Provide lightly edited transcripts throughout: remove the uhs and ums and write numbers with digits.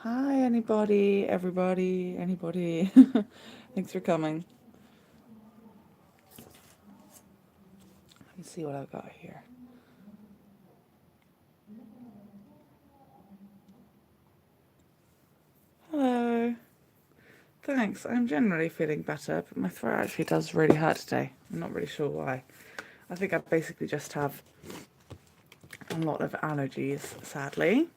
Hi, anybody, everybody, anybody. Thanks for coming. Let me see what I've got here. Hello. Thanks. I'm generally feeling better, but my throat actually does really hurt today. I'm not really sure why. I think I basically just have a lot of allergies, sadly.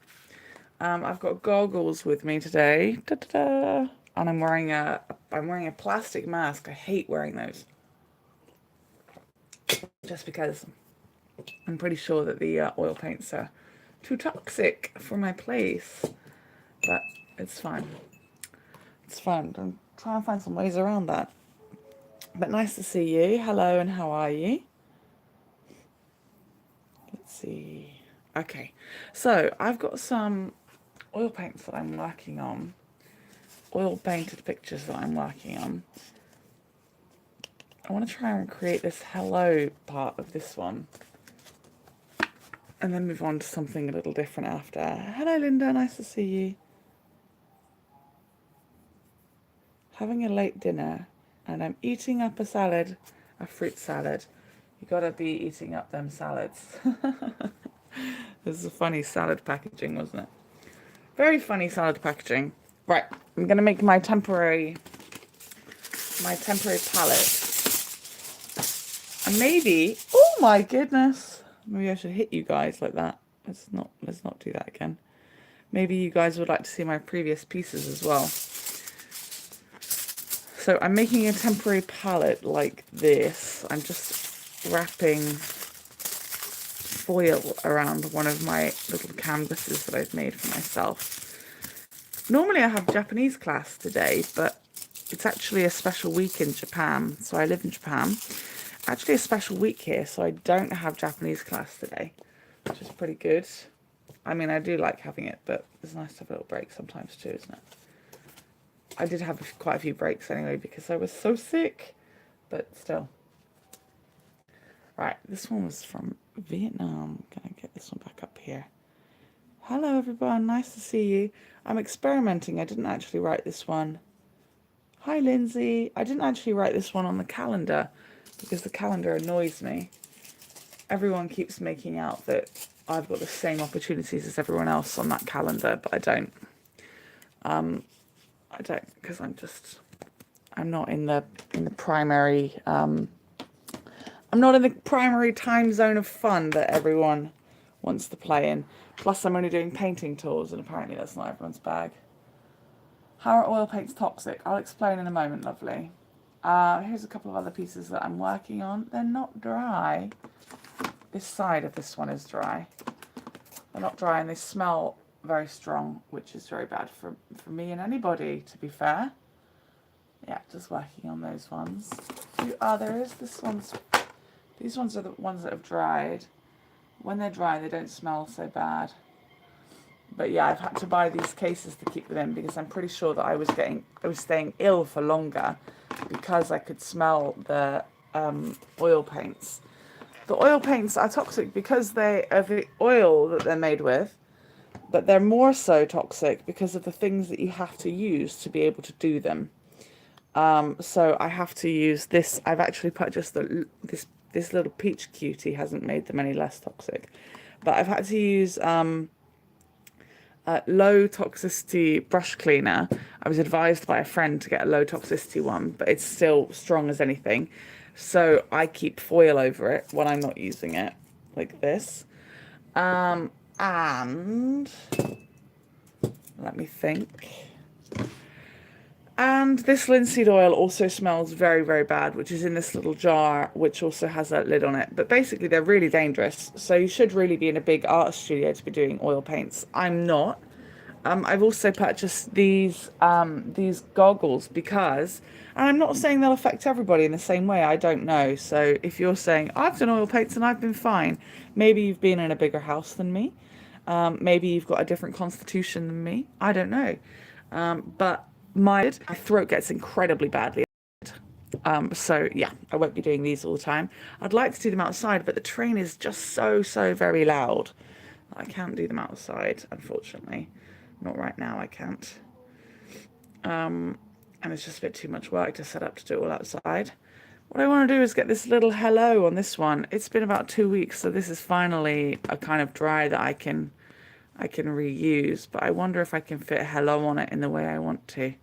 I've got goggles with me today. Da-da-da. And I'm wearing a plastic mask. I hate wearing those. Just because I'm pretty sure that the oil paints are too toxic for my place. But it's fine. It's fine. I'm trying to find some ways around that. But nice to see you. Hello, and how are you? Let's see. Okay, so I've got some oil paints that I'm working on. Oil painted pictures that I'm working on. I want to try and create this hello part of this one. And then move on to something a little different after. Hello, Linda. Nice to see you. Having a late dinner, and I'm eating up a salad, a fruit salad. You gotta be eating up them salads. This is a funny salad packaging, wasn't it? Very funny salad packaging. Right, I'm gonna make my temporary palette. And maybe, oh my goodness, maybe I should hit you guys like that. Let's not do that again. Maybe you guys would like to see my previous pieces as well. So I'm making a temporary palette like this. I'm just wrapping foil around one of my little canvases that I've made for myself. Normally I have Japanese class today, but it's actually a special week in Japan. So I live in Japan. Actually a special week here, so I don't have Japanese class today, which is pretty good. I mean, I do like having it, but it's nice to have a little break sometimes too, isn't it? I did have quite a few breaks anyway because I was so sick, but still. Right, this one was from Vietnam. Gonna get this one back up here. Hello everyone, nice to see you. I'm experimenting. I didn't actually write this one. Hi Lindsay. I didn't actually write this one on the calendar because the calendar annoys me. Everyone keeps making out that I've got the same opportunities as everyone else on that calendar, but I don't. I don't, because I'm not in the primary I'm not in the primary time zone of fun that everyone wants to play in. Plus I'm only doing painting tours and apparently that's not everyone's bag. How are oil paints toxic? I'll explain in a moment, lovely. Here's a couple of other pieces that I'm working on. They're not dry. This side of this one is dry. They're not dry and they smell very strong, which is very bad for me and anybody, to be fair. Yeah, just working on those ones. There is this one's. These ones are the ones that have dried. When they're dry, they don't smell so bad. But yeah, I've had to buy these cases to keep them in because I'm pretty sure that I was staying ill for longer because I could smell the oil paints. The oil paints are toxic because they are the oil that they're made with. But they're more so toxic because of the things that you have to use to be able to do them. So I have to use this. I've actually purchased this little peach cutie. Hasn't made them any less toxic, but I've had to use low toxicity brush cleaner. I was advised by a friend to get a low toxicity one, but it's still strong as anything. So I keep foil over it when I'm not using it, like this. And let me think. And this linseed oil also smells very, very bad, which is in this little jar, which also has a lid on it. But basically, they're really dangerous. So you should really be in a big art studio to be doing oil paints. I'm not. I've also purchased these goggles because, and I'm not saying they'll affect everybody in the same way. I don't know. So if you're saying, I've done oil paints and I've been fine, maybe you've been in a bigger house than me. Maybe you've got a different constitution than me. I don't know. But my throat gets incredibly badly. So yeah, I won't be doing these all the time. I'd like to do them outside, but the train is just so very loud. I can't do them outside, unfortunately. Not right now, I can't. And it's just a bit too much work to set up to do it all outside. What I want to do is get this little hello on this one. It's been about 2 weeks, so this is finally a kind of dry that I can reuse. But I wonder if I can fit hello on it in the way I want to.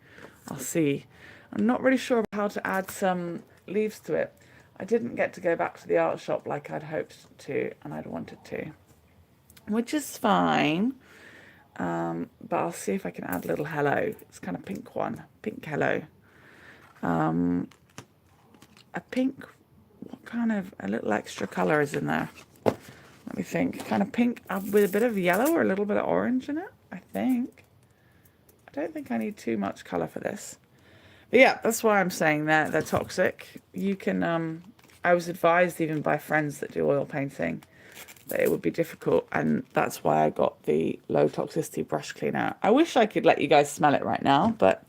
I'll see. I'm not really sure how to add some leaves to it. I didn't get to go back to the art shop like I'd hoped to and I'd wanted to, which is fine. But I'll see if I can add a little hello. It's kind of pink one, pink hello. A pink, what kind of, a little extra colour is in there? Let me think. Kind of pink with a bit of yellow or a little bit of orange in it, I think. I don't think I need too much colour for this. But yeah, that's why I'm saying they're toxic. You can, I was advised even by friends that do oil painting that it would be difficult, and that's why I got the low toxicity brush cleaner. I wish I could let you guys smell it right now, but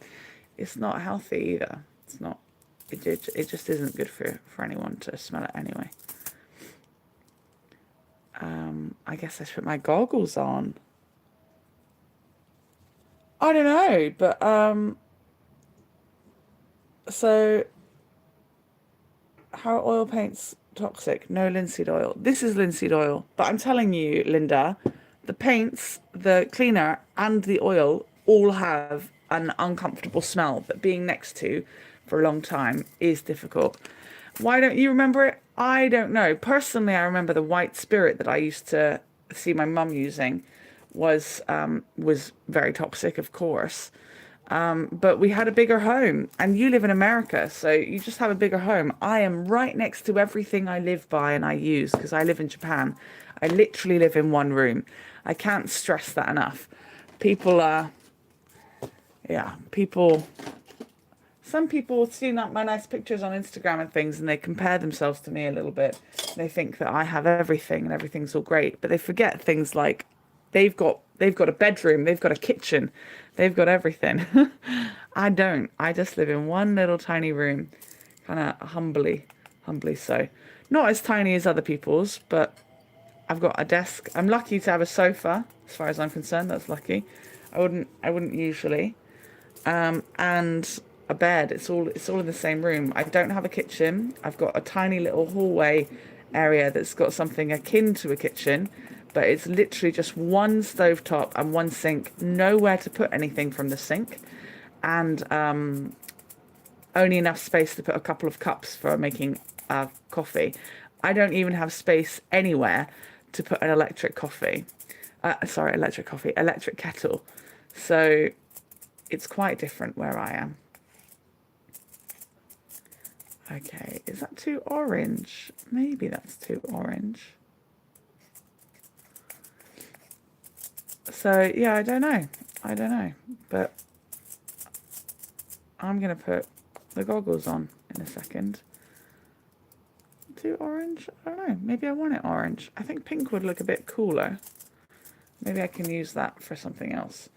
it's not healthy either. It's not. It just isn't good for anyone to smell it anyway. I guess I should put my goggles on. I don't know, but so how are oil paints toxic? No linseed oil. This is linseed oil, but I'm telling you, Linda, the paints, the cleaner, and the oil all have an uncomfortable smell that being next to for a long time is difficult. Why don't you remember it? I don't know. Personally, I remember the white spirit that I used to see my mum using was very toxic, of course. But we had a bigger home, and you live in America, so you just have a bigger home. I am right next to everything I live by and I use, because I live in Japan. I literally live in one room. I can't stress that enough. Some people see my nice pictures on Instagram and things, and they compare themselves to me a little bit. They think that I have everything and everything's all great, but they forget things like they've got a bedroom, they've got a kitchen, they've got everything. I don't. I just live in one little tiny room, kind of humbly so. Not as tiny as other people's, but I've got a desk. I'm lucky to have a sofa, as far as I'm concerned. That's lucky. I wouldn't usually. And a bed. It's all in the same room. I don't have a kitchen. I've got a tiny little hallway area that's got something akin to a kitchen, but it's literally just one stovetop and one sink, nowhere to put anything from the sink, and only enough space to put a couple of cups for making coffee. I don't even have space anywhere to put an electric kettle. So it's quite different where I am. Okay, is that too orange? Maybe that's too orange. So, yeah, I don't know, but I'm going to put the goggles on in a second. Too orange? I don't know, maybe I want it orange. I think pink would look a bit cooler. Maybe I can use that for something else.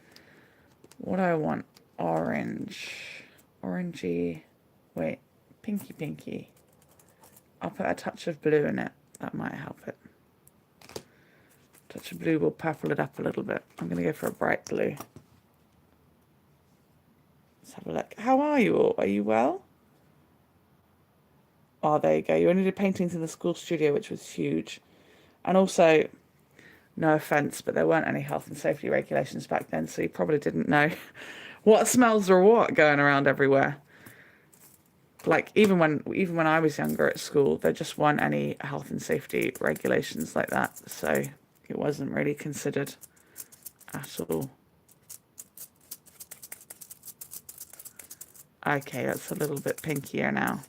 What do I want? Orange. Orangey. Wait, pinky. I'll put a touch of blue in it. That might help it. Touch of blue will purple it up a little bit. I'm going to go for a bright blue. Let's have a look. How are you all? Are you well? Oh, there you go. You only did paintings in the school studio, which was huge. And also, no offence, but there weren't any health and safety regulations back then, so you probably didn't know what smells were what going around everywhere. Like, even when I was younger at school, there just weren't any health and safety regulations like that, so it wasn't really considered at all. Okay, that's a little bit pinkier now.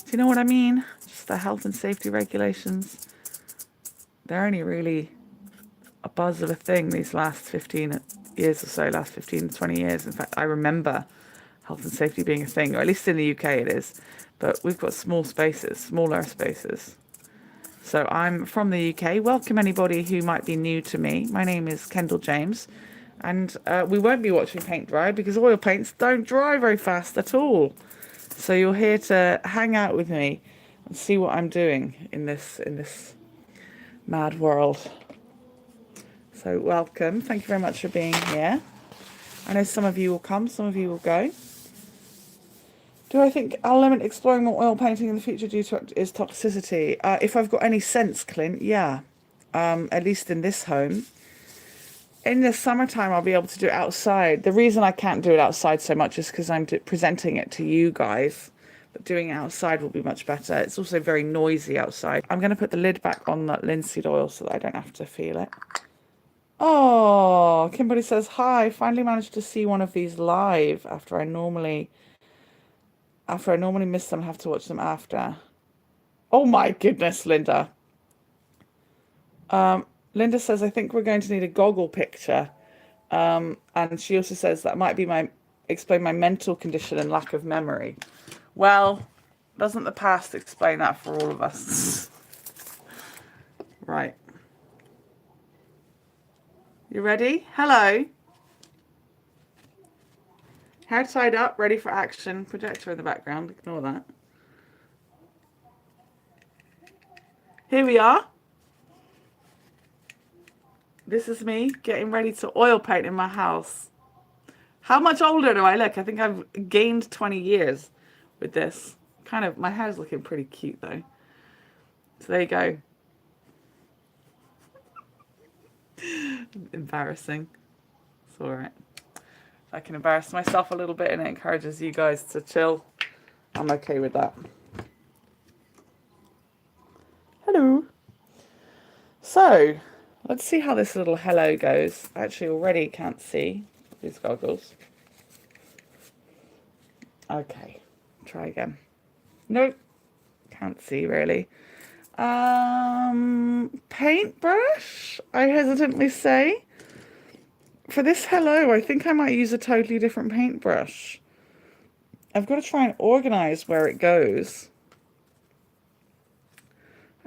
Do you know what I mean? Just the health and safety regulations. They're only really a buzz of a thing these last 15 years or so, last 15 to 20 years. In fact, I remember health and safety being a thing, or at least in the UK it is. But we've got smaller spaces. So I'm from the UK. Welcome anybody who might be new to me. My name is MissKendalJames, and we won't be watching paint dry because oil paints don't dry very fast at all. So you're here to hang out with me and see what I'm doing in this mad world. So welcome. Thank you very much for being here. I know some of you will come, some of you will go. Do I think I'll limit exploring more oil painting in the future due to its toxicity? If I've got any sense, Clint, yeah. At least in this home. In the summertime, I'll be able to do it outside. The reason I can't do it outside so much is because I'm presenting it to you guys. But doing it outside will be much better. It's also very noisy outside. I'm going to put the lid back on that linseed oil so that I don't have to feel it. Oh, Kimberly says, hi, finally managed to see one of these live after I normally miss them, have to watch them after. Oh my goodness, Linda. Linda says, I think we're going to need a goggle picture. And she also says that might be explain my mental condition and lack of memory. Well, doesn't the past explain that for all of us? Right. You ready? Hello. Hair tied up, ready for action. Projector in the background. Ignore that. Here we are. This is me getting ready to oil paint in my house. How much older do I look? I think I've gained 20 years with this. Kind of, my hair's looking pretty cute though. So there you go. Embarrassing. It's all right. If I can embarrass myself a little bit and it encourages you guys to chill, I'm okay with that. Hello. So, let's see how this little hello goes. I actually already can't see these goggles. Okay, try again. Nope, can't see really. Paintbrush, I hesitantly say. For this hello, I think I might use a totally different paintbrush. I've got to try and organize where it goes.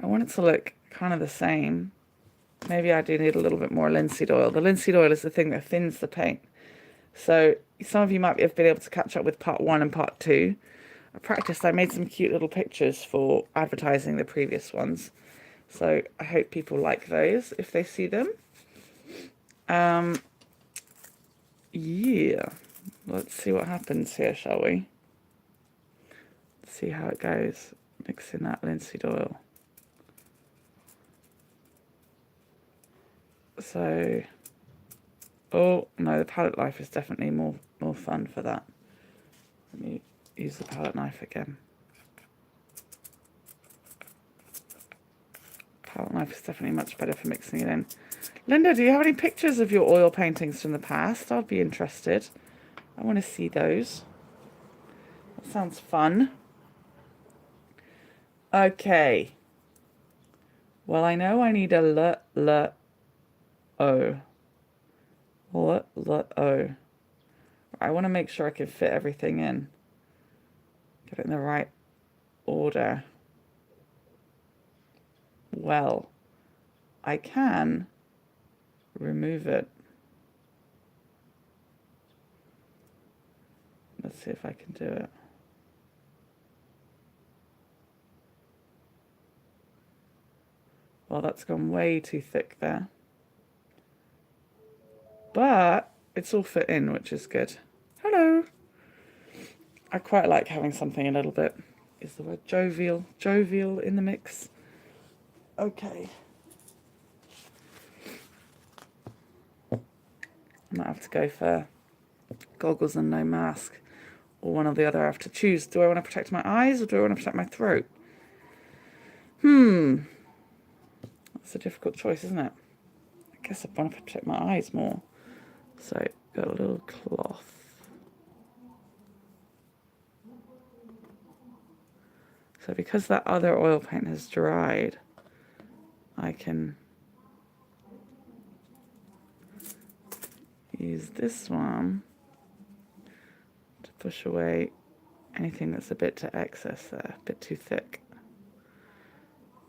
I want it to look kind of the same. Maybe I do need a little bit more linseed oil. The linseed oil is the thing that thins the paint. So some of you might have been able to catch up with part 1 and part 2. I practiced. I made some cute little pictures for advertising the previous ones. So I hope people like those if they see them. Yeah. Let's see what happens here, shall we? Let's see how it goes. Mixing that linseed oil. So, oh no, the palette knife is definitely more fun for that. Let me use the palette knife again. Palette knife is definitely much better for mixing it in. Linda, do you have any pictures of your oil paintings from the past? I'd be interested. I want to see those. That sounds fun. Okay. Well, I know I need a O. O. I want to make sure I can fit everything in. Get it in the right order. Well, I can remove it. Let's see if I can do it. Well, that's gone way too thick there. But it's all fit in, which is good. Hello. I quite like having something a little bit, is the word jovial in the mix. Okay. I might have to go for goggles and no mask, or one or the other. I have to choose. Do I want to protect my eyes or do I want to protect my throat? That's a difficult choice, isn't it? I guess I want to protect my eyes more. So, got a little cloth. So because that other oil paint has dried, I can use this one to push away anything that's a bit to excess there, a bit too thick.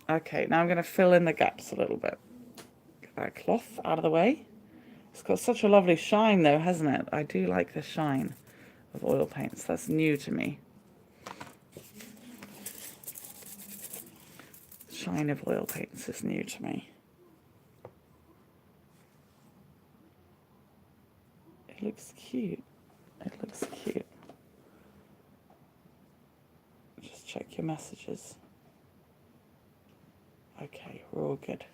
Okay, now I'm going to fill in the gaps a little bit. Get that cloth out of the way. It's got such a lovely shine though, hasn't it? I do like the shine of oil paints. That's new to me. The shine of oil paints is new to me. looks cute. It looks cute. Just check your messages. Okay, we're all good.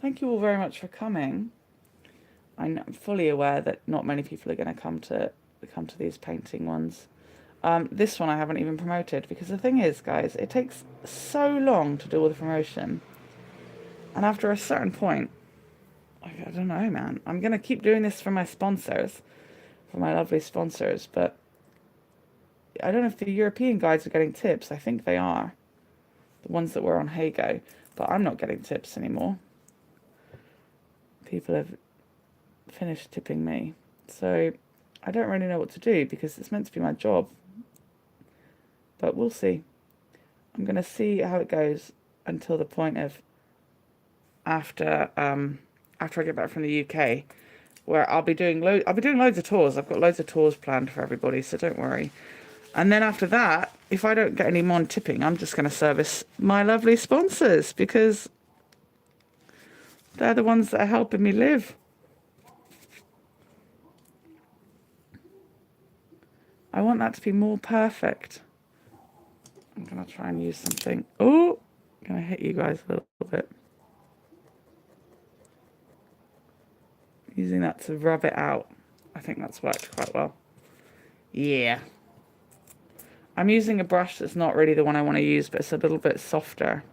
Thank you all very much for coming. I'm fully aware that not many people are going to come to these painting ones. This one I haven't even promoted, because the thing is, guys, it takes so long to do all the promotion. And after a certain point, I don't know, man. I'm going to keep doing this for my sponsors, for my lovely sponsors, but I don't know if the European guides are getting tips. I think they are. The ones that were on Heygo. But I'm not getting tips anymore. People have finished tipping me. So I don't really know what to do, because it's meant to be my job. But we'll see. I'm going to see how it goes until the point of after I get back from the UK, where I'll be doing loads of tours. I've got loads of tours planned for everybody, so don't worry. And then after that, if I don't get any more tipping, I'm just going to service my lovely sponsors, because they're the ones that are helping me live. I want that to be more perfect. I'm going to try and use something. Oh, I'm going to hit you guys a little bit. Using that to rub it out. I think that's worked quite well. Yeah. I'm using a brush that's not really the one I want to use, but it's a little bit softer.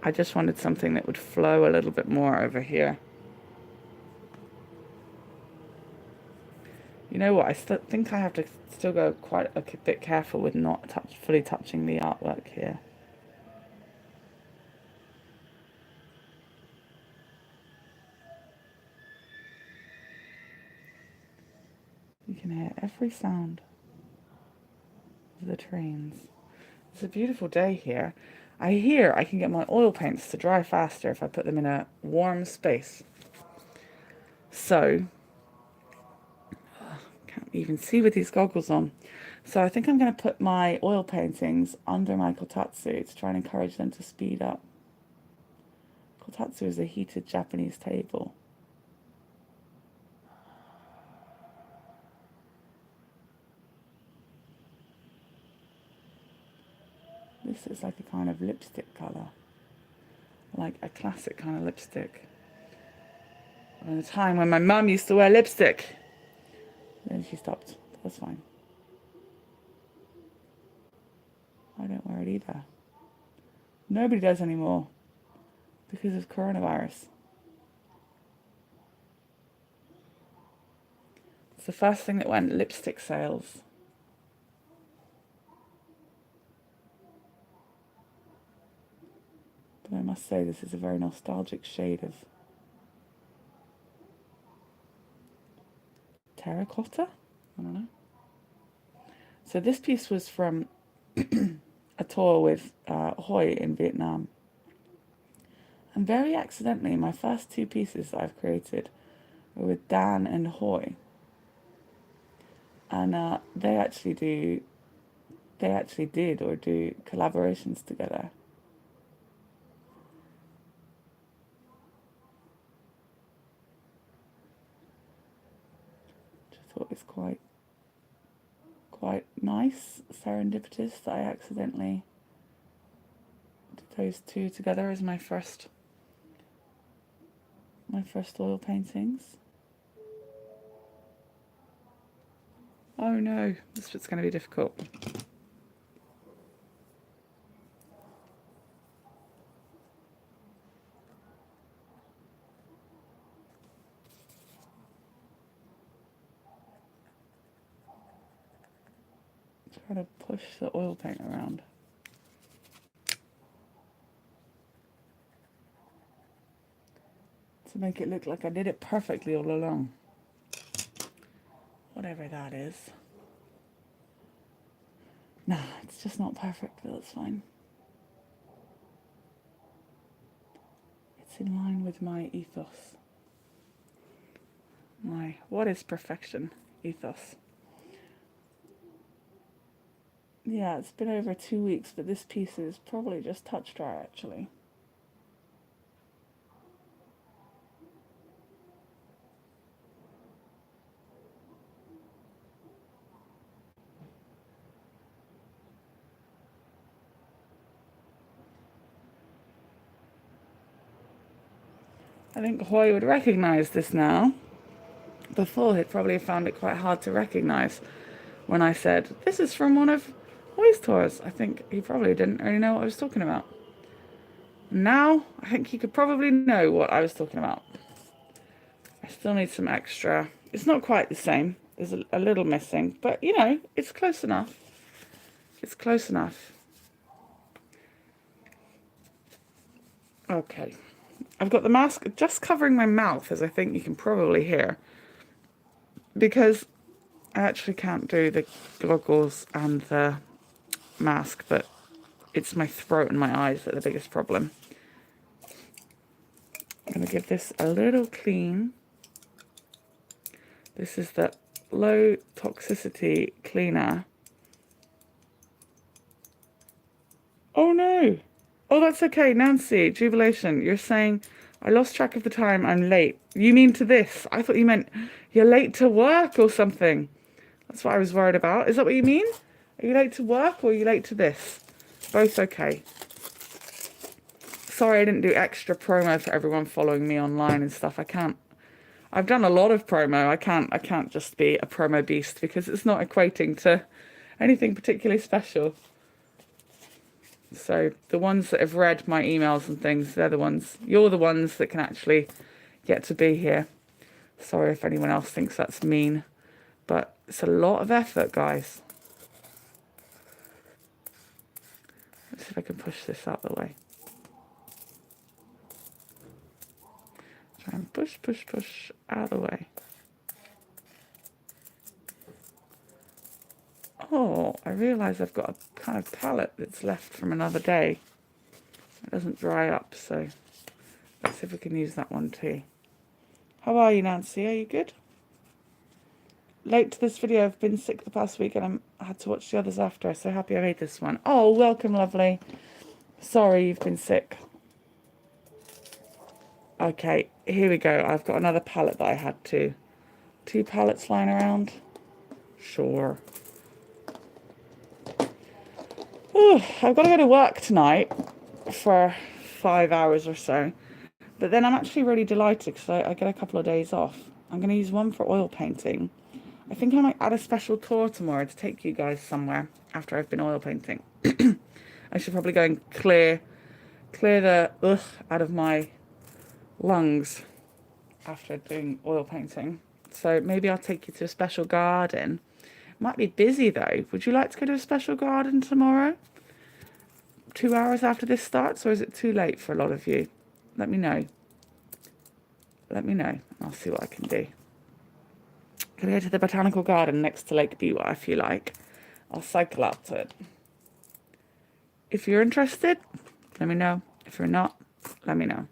I just wanted something that would flow a little bit more over here. You know what? I think I have to still go quite a bit careful with not fully touching the artwork here. You can hear every sound of the trains. It's a beautiful day here. I hear I can get my oil paints to dry faster if I put them in a warm space. So, can't even see with these goggles on. So I think I'm going to put my oil paintings under my kotatsu to try and encourage them to speed up. Kotatsu is a heated Japanese table. This is like a kind of lipstick colour. Like a classic kind of lipstick. At the time when my mum used to wear lipstick. Then she stopped. That's fine. I don't wear it either. Nobody does anymore. Because of coronavirus. It's the first thing that went, lipstick sales. But I must say, this is a very nostalgic shade of terracotta? I don't know. So this piece was from a tour with Hoi in Vietnam. And very accidentally, my first two pieces that I've created were with Dan and Hoi. And they actually did or do collaborations together. Which I thought was quite nice, serendipitous that I accidentally did those two together as my first oil paintings. Oh no, this bit's going to be difficult. Try to push the oil paint around. To make it look like I did it perfectly all along. Whatever that is. Nah, it's just not perfect, but that's fine. It's in line with my ethos. My what is perfection ethos. Yeah, it's been over 2 weeks, but this piece is probably just touch dry, actually. I think Hoy would recognise this now. Before, he'd probably found it quite hard to recognise when I said, this is from one of Hoy's tours. I think he probably didn't really know what I was talking about. Now, I think he could probably know what I was talking about. I still need some extra. It's not quite the same. There's a little missing, but you know, it's close enough. It's close enough. Okay. I've got the mask just covering my mouth, as I think you can probably hear, because I actually can't do the goggles and the mask, but it's my throat and my eyes that are the biggest problem. I'm going to give this a little clean. This is the low toxicity cleaner. Oh no! Oh, that's okay, Nancy, Jubilation. You're saying, I lost track of the time, I'm late. You mean to this? I thought you meant you're late to work or something. That's what I was worried about. Is that what you mean? Are you late to work or are you late to this? Both okay. Sorry I didn't do extra promo for everyone following me online and stuff. I can't. I've done a lot of promo. I can't just be a promo beast because it's not equating to anything particularly special. So the ones that have read my emails and things, they're the ones, you're the ones that can actually get to be here. Sorry if anyone else thinks that's mean, but it's a lot of effort, guys. Let's see if I can push this out of the way. Try and push, push, push out of the way. Oh, I realise I've got a kind of palette that's left from another day. It doesn't dry up, so let's see if we can use that one too. How are you, Nancy? Are you good? Late to this video. I've been sick the past week and I had to watch the others after. So happy I made this one. Oh, welcome, lovely. Sorry you've been sick. Okay, here we go. I've got another palette that I had to. 2 palettes lying around. Sure. Ooh, I've got to go to work tonight for 5 hours or so. But then I'm actually really delighted because I get a couple of days off. I'm going to use one for oil painting. I think I might add a special tour tomorrow to take you guys somewhere after I've been oil painting. I should probably go and clear the ugh out of my lungs after doing oil painting. So maybe I'll take you to a special garden. Might be busy though. Would you like to go to a special garden tomorrow? 2 hours after this starts, or is it too late for a lot of you? Let me know. Let me know. I'll see what I can do. Can I go to the botanical garden next to Lake Biwa if you like? I'll cycle out to it. If you're interested, let me know. If you're not, let me know.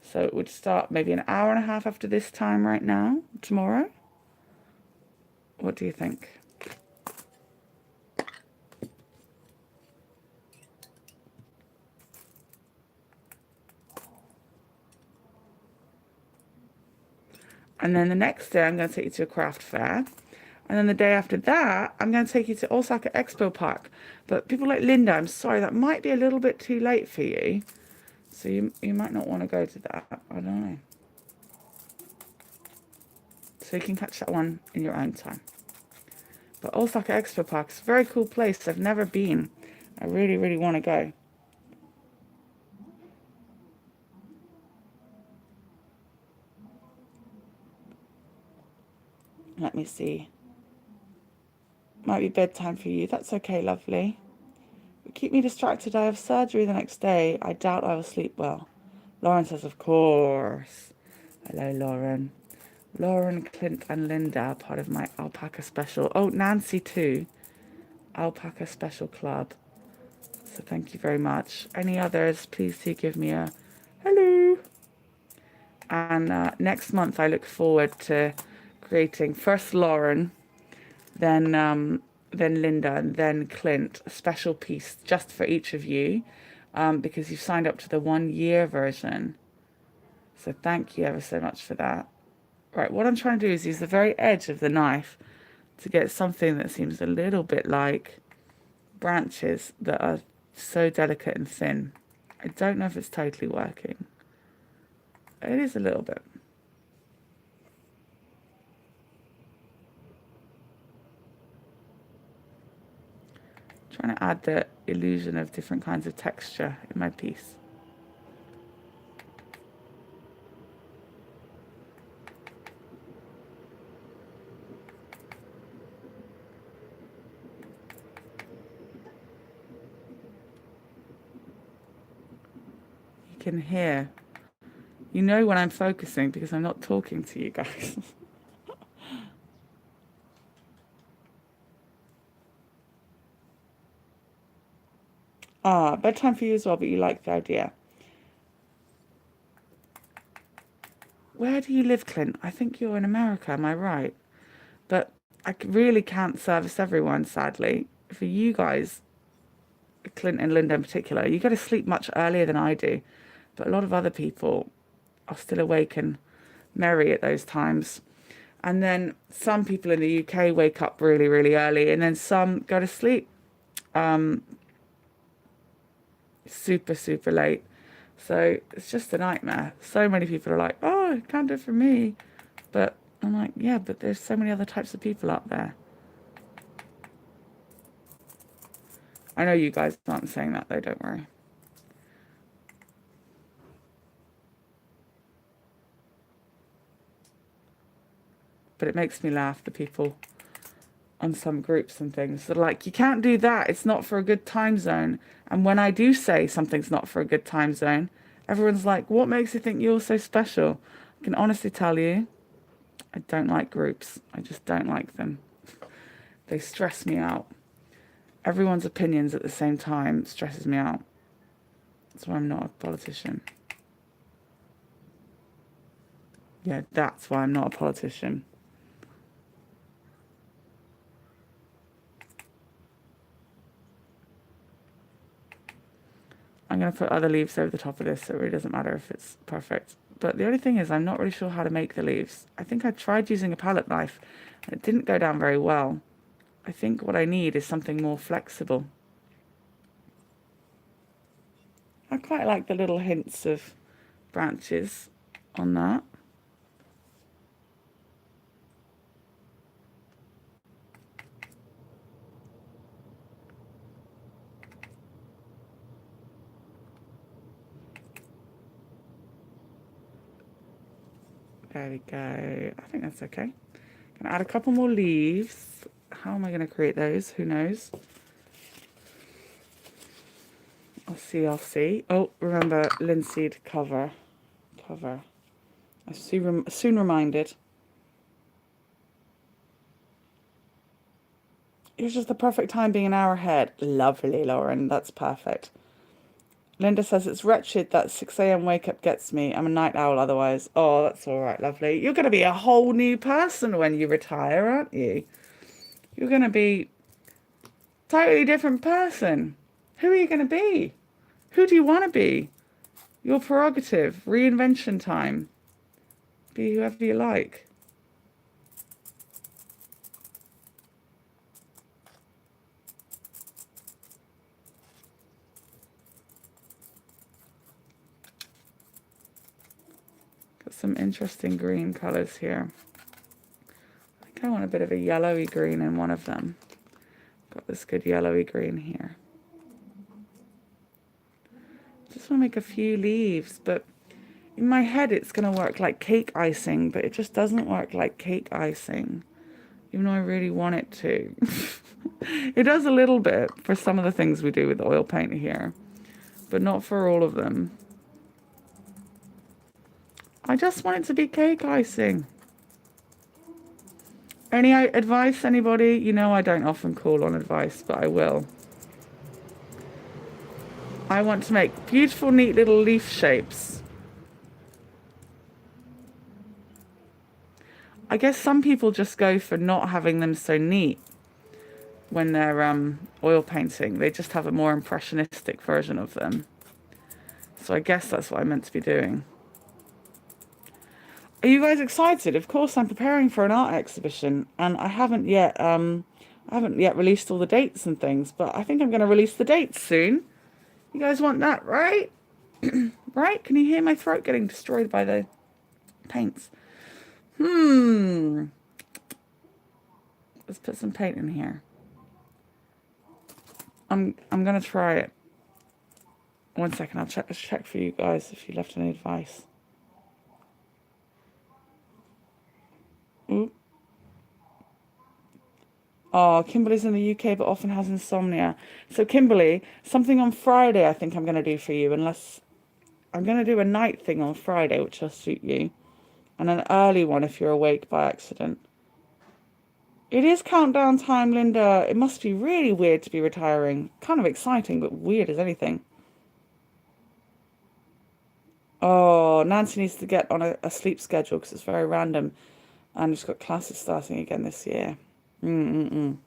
So it would start maybe an hour and a half after this time right now, tomorrow. What do you think? And then the next day, I'm going to take you to a craft fair. And then the day after that, I'm going to take you to Osaka Expo Park. But people like Linda, I'm sorry, that might be a little bit too late for you. So you might not want to go to that. I don't know. So you can catch that one in your own time. But Osaka Expo Park is a very cool place. I've never been. I really, really want to go. Let me see. Might be bedtime for you. That's okay, lovely. But keep me distracted. I have surgery the next day. I doubt I will sleep well. Lauren says, of course. Hello, Lauren. Lauren, Clint, and Linda are part of my alpaca special. Oh, Nancy too. Alpaca special club. So thank you very much. Any others, please do give me a hello. And next month, I look forward to creating first Lauren, then Linda, and then Clint, a special piece just for each of you, because you've signed up to the 1 year version. So thank you ever so much for that. Right, what I'm trying to do is use the very edge of the knife to get something that seems a little bit like branches that are so delicate and thin. I don't know if it's totally working. It is a little bit. Trying to add the illusion of different kinds of texture in my piece. You can hear. You know when I'm focusing because I'm not talking to you guys. Bedtime for you as well, but you like the idea. Where do you live, Clint? I think you're in America, am I right? But I really can't service everyone, sadly. For you guys, Clint and Linda in particular, you go to sleep much earlier than I do. But a lot of other people are still awake and merry at those times. And then some people in the UK wake up really, really early, and then some go to sleep super, super late. So it's just a nightmare. So many people are like, oh, it can't do it for me. But I'm like, yeah, but there's so many other types of people out there. I know you guys aren't saying that though, don't worry. But it makes me laugh, the people on some groups and things. They're like, you can't do that. It's not for a good time zone. And when I do say something's not for a good time zone, everyone's like, what makes you think you're so special? I can honestly tell you, I don't like groups. I just don't like them. They stress me out. Everyone's opinions at the same time stresses me out. That's why I'm not a politician. Yeah, that's why I'm not a politician. I'm going to put other leaves over the top of this, so it really doesn't matter if it's perfect. But the only thing is, I'm not really sure how to make the leaves. I think I tried using a palette knife, and it didn't go down very well. I think what I need is something more flexible. I quite like the little hints of branches on that. There we go. I think that's okay. Gonna add a couple more leaves. How am I going to create those? Who knows? I'll see. Oh, remember, linseed cover. I soon reminded. It's just the perfect time being an hour ahead. Lovely, Lauren. That's perfect. Linda says, it's wretched that 6 a.m. wake up gets me. I'm a night owl otherwise. Oh, that's all right, lovely. You're going to be a whole new person when you retire, aren't you? You're going to be a totally different person. Who are you going to be? Who do you want to be? Your prerogative. Reinvention time. Be whoever you like. Got some interesting green colours here. I think I want a bit of a yellowy green in one of them. Got this good yellowy green here. Just want to make a few leaves, but in my head it's going to work like cake icing, but it just doesn't work like cake icing, even though I really want it to. It does a little bit for some of the things we do with oil paint here, but not for all of them. I just want it to be cake icing. Any advice, anybody? You know I don't often call on advice, but I will. I want to make beautiful, neat little leaf shapes. I guess some people just go for not having them so neat when they're oil painting. They just have a more impressionistic version of them. So I guess that's what I meant to be doing. Are you guys excited? Of course, I'm preparing for an art exhibition, and I haven't yet released all the dates and things, but I think I'm going to release the dates soon. You guys want that, right? Right? Can you hear my throat getting destroyed by the paints? Let's put some paint in here. I'm gonna try it. 1 second, I'll check for you guys if you left any advice. Ooh. Oh, Kimberly's in the UK but often has insomnia. So Kimberly, something on Friday I think I'm going to do for you, unless I'm going to do a night thing on Friday, which will suit you, and an early one if you're awake by accident. It is countdown time, Linda. It must be really weird to be retiring. Kind of exciting, but weird as anything. Oh, Nancy needs to get on a sleep schedule because it's very random. And she's got classes starting again this year. Hello,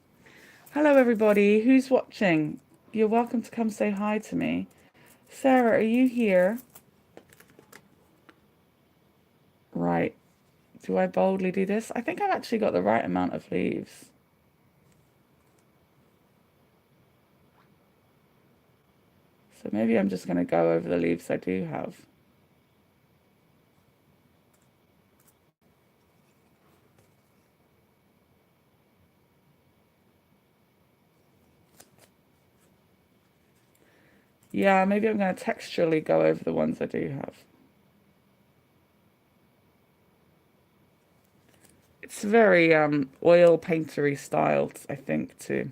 everybody. Who's watching? You're welcome to come say hi to me. Sarah, are you here? Right. Do I boldly do this? I think I've actually got the right amount of leaves. So maybe I'm just going to go over the leaves I do have. Yeah, maybe I'm going to texturally go over the ones I do have. It's very oil paintery styled, I think, to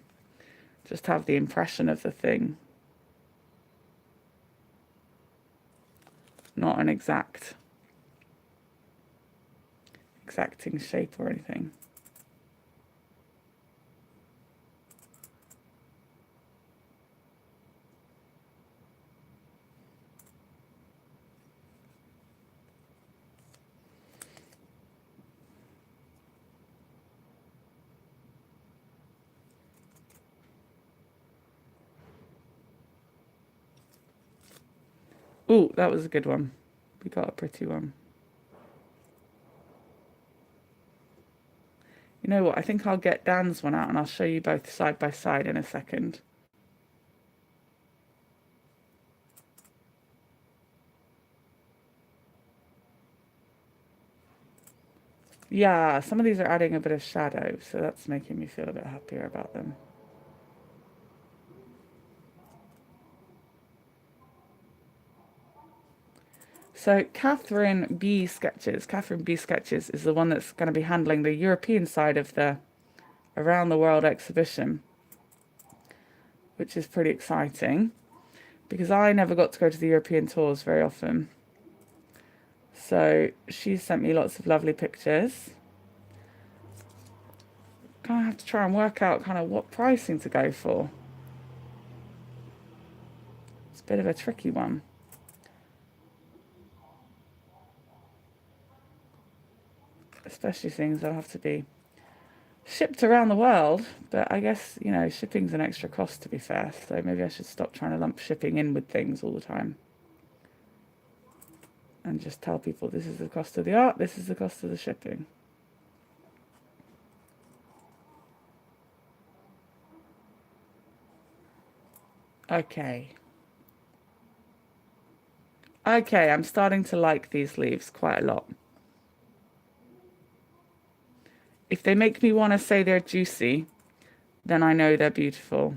just have the impression of the thing. Not an exacting shape or anything. Ooh, that was a good one. We got a pretty one. You know what? I think I'll get Dan's one out and I'll show you both side by side in a second. Yeah, some of these are adding a bit of shadow, so that's making me feel a bit happier about them. So Catherine B. Sketches is the one that's going to be handling the European side of the Around the World exhibition, which is pretty exciting because I never got to go to the European tours very often. So she sent me lots of lovely pictures. Kind of have to try and work out kind of what pricing to go for. It's a bit of a tricky one. Especially things that have to be shipped around the world, but I guess, you know, shipping's an extra cost to be fair, so maybe I should stop trying to lump shipping in with things all the time. And just tell people this is the cost of the art, this is the cost of the shipping. Okay. Okay, I'm starting to like these leaves quite a lot. If they make me want to say they're juicy, then I know they're beautiful.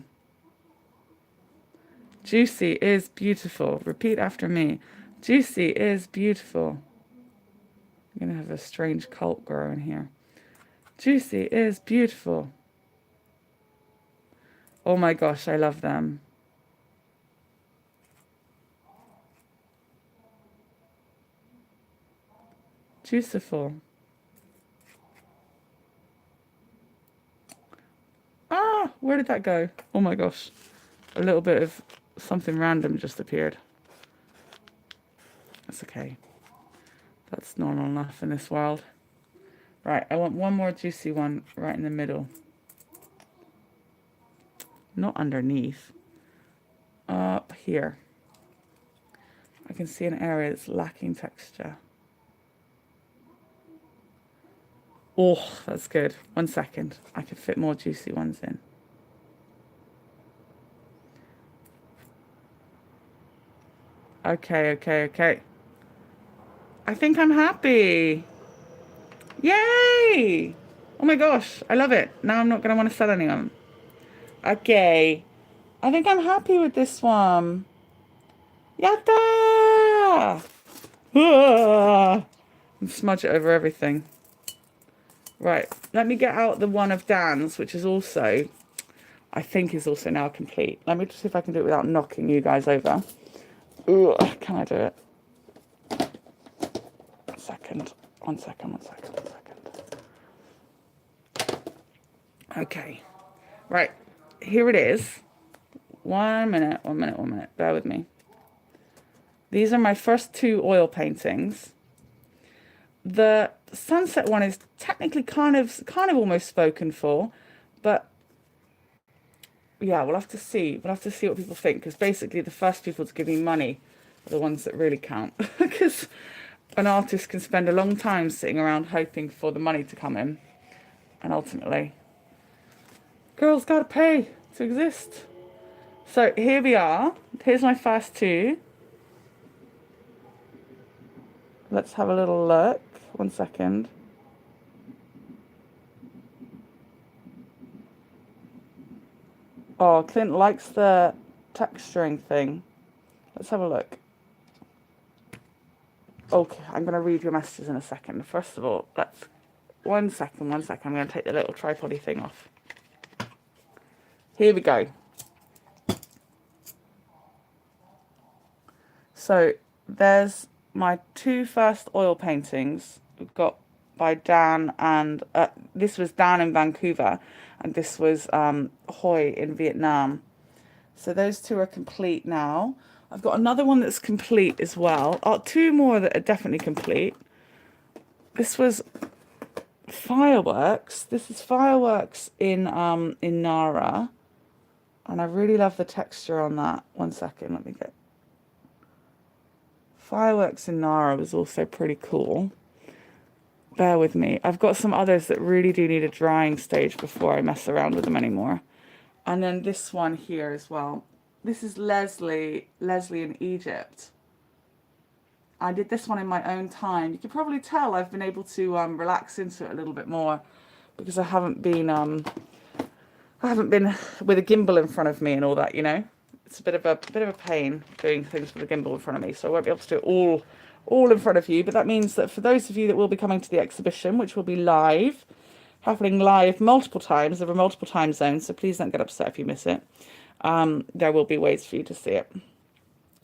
Juicy is beautiful. Repeat after me. Juicy is beautiful. I'm going to have a strange cult growing here. Juicy is beautiful. Oh my gosh, I love them. Juiciful. Ah, where did that go? Oh my gosh. A little bit of something random just appeared. That's okay. That's normal enough in this world. Right, I want one more juicy one right in the middle. Not underneath. Up here. I can see an area that's lacking texture. Oh, that's good. 1 second. I can fit more juicy ones in. Okay, okay, okay. I think I'm happy. Yay! Oh my gosh, I love it. Now I'm not going to want to sell any of them. Okay. I think I'm happy with this one. Yatta! Ah! And smudge it over everything. Right, let me get out the one of Dan's, which is also, I think is also now complete. Let me just see if I can do it without knocking you guys over. Ooh, can I do it? One second. Okay. Right, here it is. 1 minute. Bear with me. These are my first 2 oil paintings. The sunset one is technically kind of almost spoken for, but yeah, we'll have to see. We'll have to see what people think, because basically the first people to give me money are the ones that really count. Because an artist can spend a long time sitting around hoping for the money to come in, and ultimately, girls gotta pay to exist. So here we are. Here's my first 2. Let's have a little look. 1 second. Oh, Clint likes the texturing thing. Let's have a look. Okay, I'm going to read your messages in a second. First of all, let's... 1 second. I'm going to take the little tripod-y thing off. Here we go. So, there's my 2 first oil paintings. We've got by Dan and... this was Dan in Vancouver, and this was Hoi in Vietnam. So those 2 are complete now. I've got another one that's complete as well. 2 more that are definitely complete. This was fireworks. This is fireworks in Nara, and I really love the texture on that. 1 second, let me get. Fireworks in Nara was also pretty cool. Bear with me. I've got some others that really do need a drying stage before I mess around with them anymore. And then this one here as well. This is Leslie in Egypt. I did this one in my own time. You can probably tell I've been able to relax into it a little bit more, because I haven't been with a gimbal in front of me and all that, you know. It's a bit of a pain doing things with a gimbal in front of me, so I won't be able to do it all in front of you. But that means that for those of you that will be coming to the exhibition, which will be live, happening live multiple times over multiple time zones, so please don't get upset if you miss it. There will be ways for you to see it.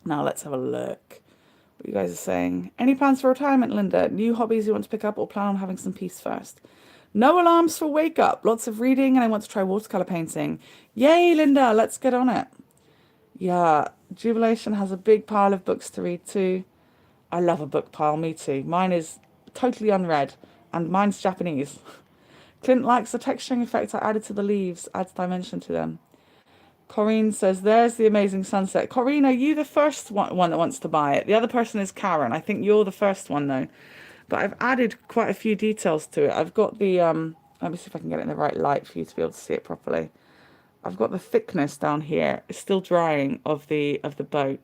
Now let's have a look. What you guys are saying. Any plans for retirement, Linda? New hobbies you want to pick up, or plan on having some peace first? No alarms for wake up. Lots of reading, and I want to try watercolor painting. Yay, Linda, let's get on it. Yeah, Jubilation has a big pile of books to read too. I love a book pile, me too. Mine is totally unread, and mine's Japanese. Clint likes the texturing effect I added to the leaves, adds dimension to them. Corinne says, there's the amazing sunset. Corinne, are you the first one that wants to buy it? The other person is Karen. I think you're the first one, though. But I've added quite a few details to it. I've got the... let me see if I can get it in the right light for you to be able to see it properly. I've got the thickness down here. It's still drying of the boat.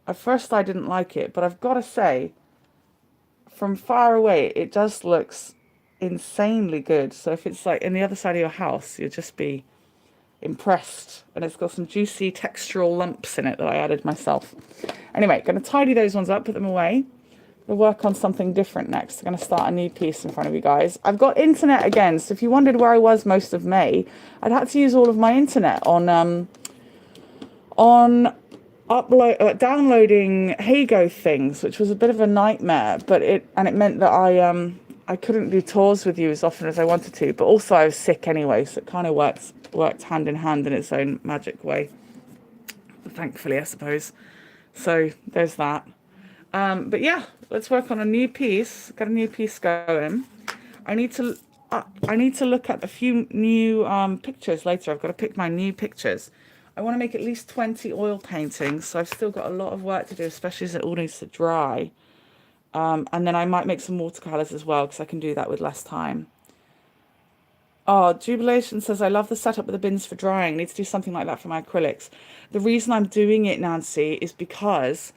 At first, I didn't like it, but I've got to say, from far away, it just looks insanely good. So if it's like in the other side of your house, you'll just be impressed. And it's got some juicy textural lumps in it that I added myself. Anyway, going to tidy those ones up, put them away. We'll work on something different next. I'm going to start a new piece in front of you guys. I've got internet again, so if you wondered where I was most of May, I'd had to use all of my internet on downloading Heygo things, which was a bit of a nightmare. But it meant that I couldn't do tours with you as often as I wanted to. But also I was sick anyway, so it kind of worked hand in hand in its own magic way. Thankfully, I suppose. So there's that. But yeah, let's work on a new piece. Got a new piece going. I need to look at a few new pictures later. I've got to pick my new pictures. I want to make at least 20 oil paintings, so I've still got a lot of work to do, especially as it all needs to dry. And then I might make some watercolors as well, because I can do that with less time. Oh, Jubilation says, I love the setup with the bins for drying. Need to do something like that for my acrylics. The reason I'm doing it, Nancy, is because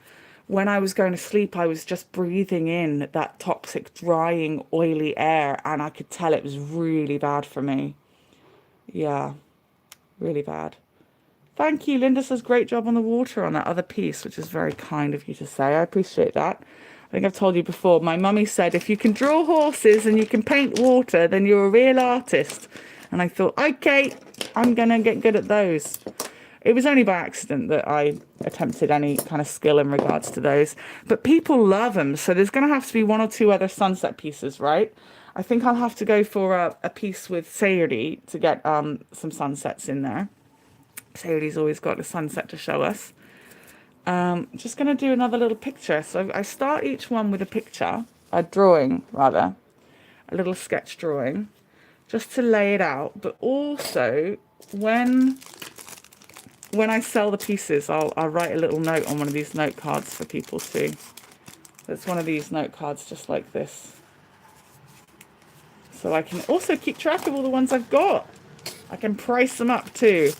when I was going to sleep, I was just breathing in that toxic, drying, oily air, and I could tell it was really bad for me. Yeah, really bad. Thank you. Linda says, great job on the water on that other piece, which is very kind of you to say. I appreciate that. I think I've told you before, my mummy said, if you can draw horses and you can paint water, then you're a real artist. And I thought, okay, I'm going to get good at those. It was only by accident that I attempted any kind of skill in regards to those. But people love them, so there's going to have to be one or two other sunset pieces, right? I think I'll have to go for a piece with Sayuri to get some sunsets in there. Sayuri's always got a sunset to show us. Just going to do another little picture. So I start each one with a picture, a drawing rather, a little sketch drawing, just to lay it out. But also, when I sell the pieces, I'll write a little note on one of these note cards for people too. It's one of these note cards just like this. So I can also keep track of all the ones I've got. I can price them up too.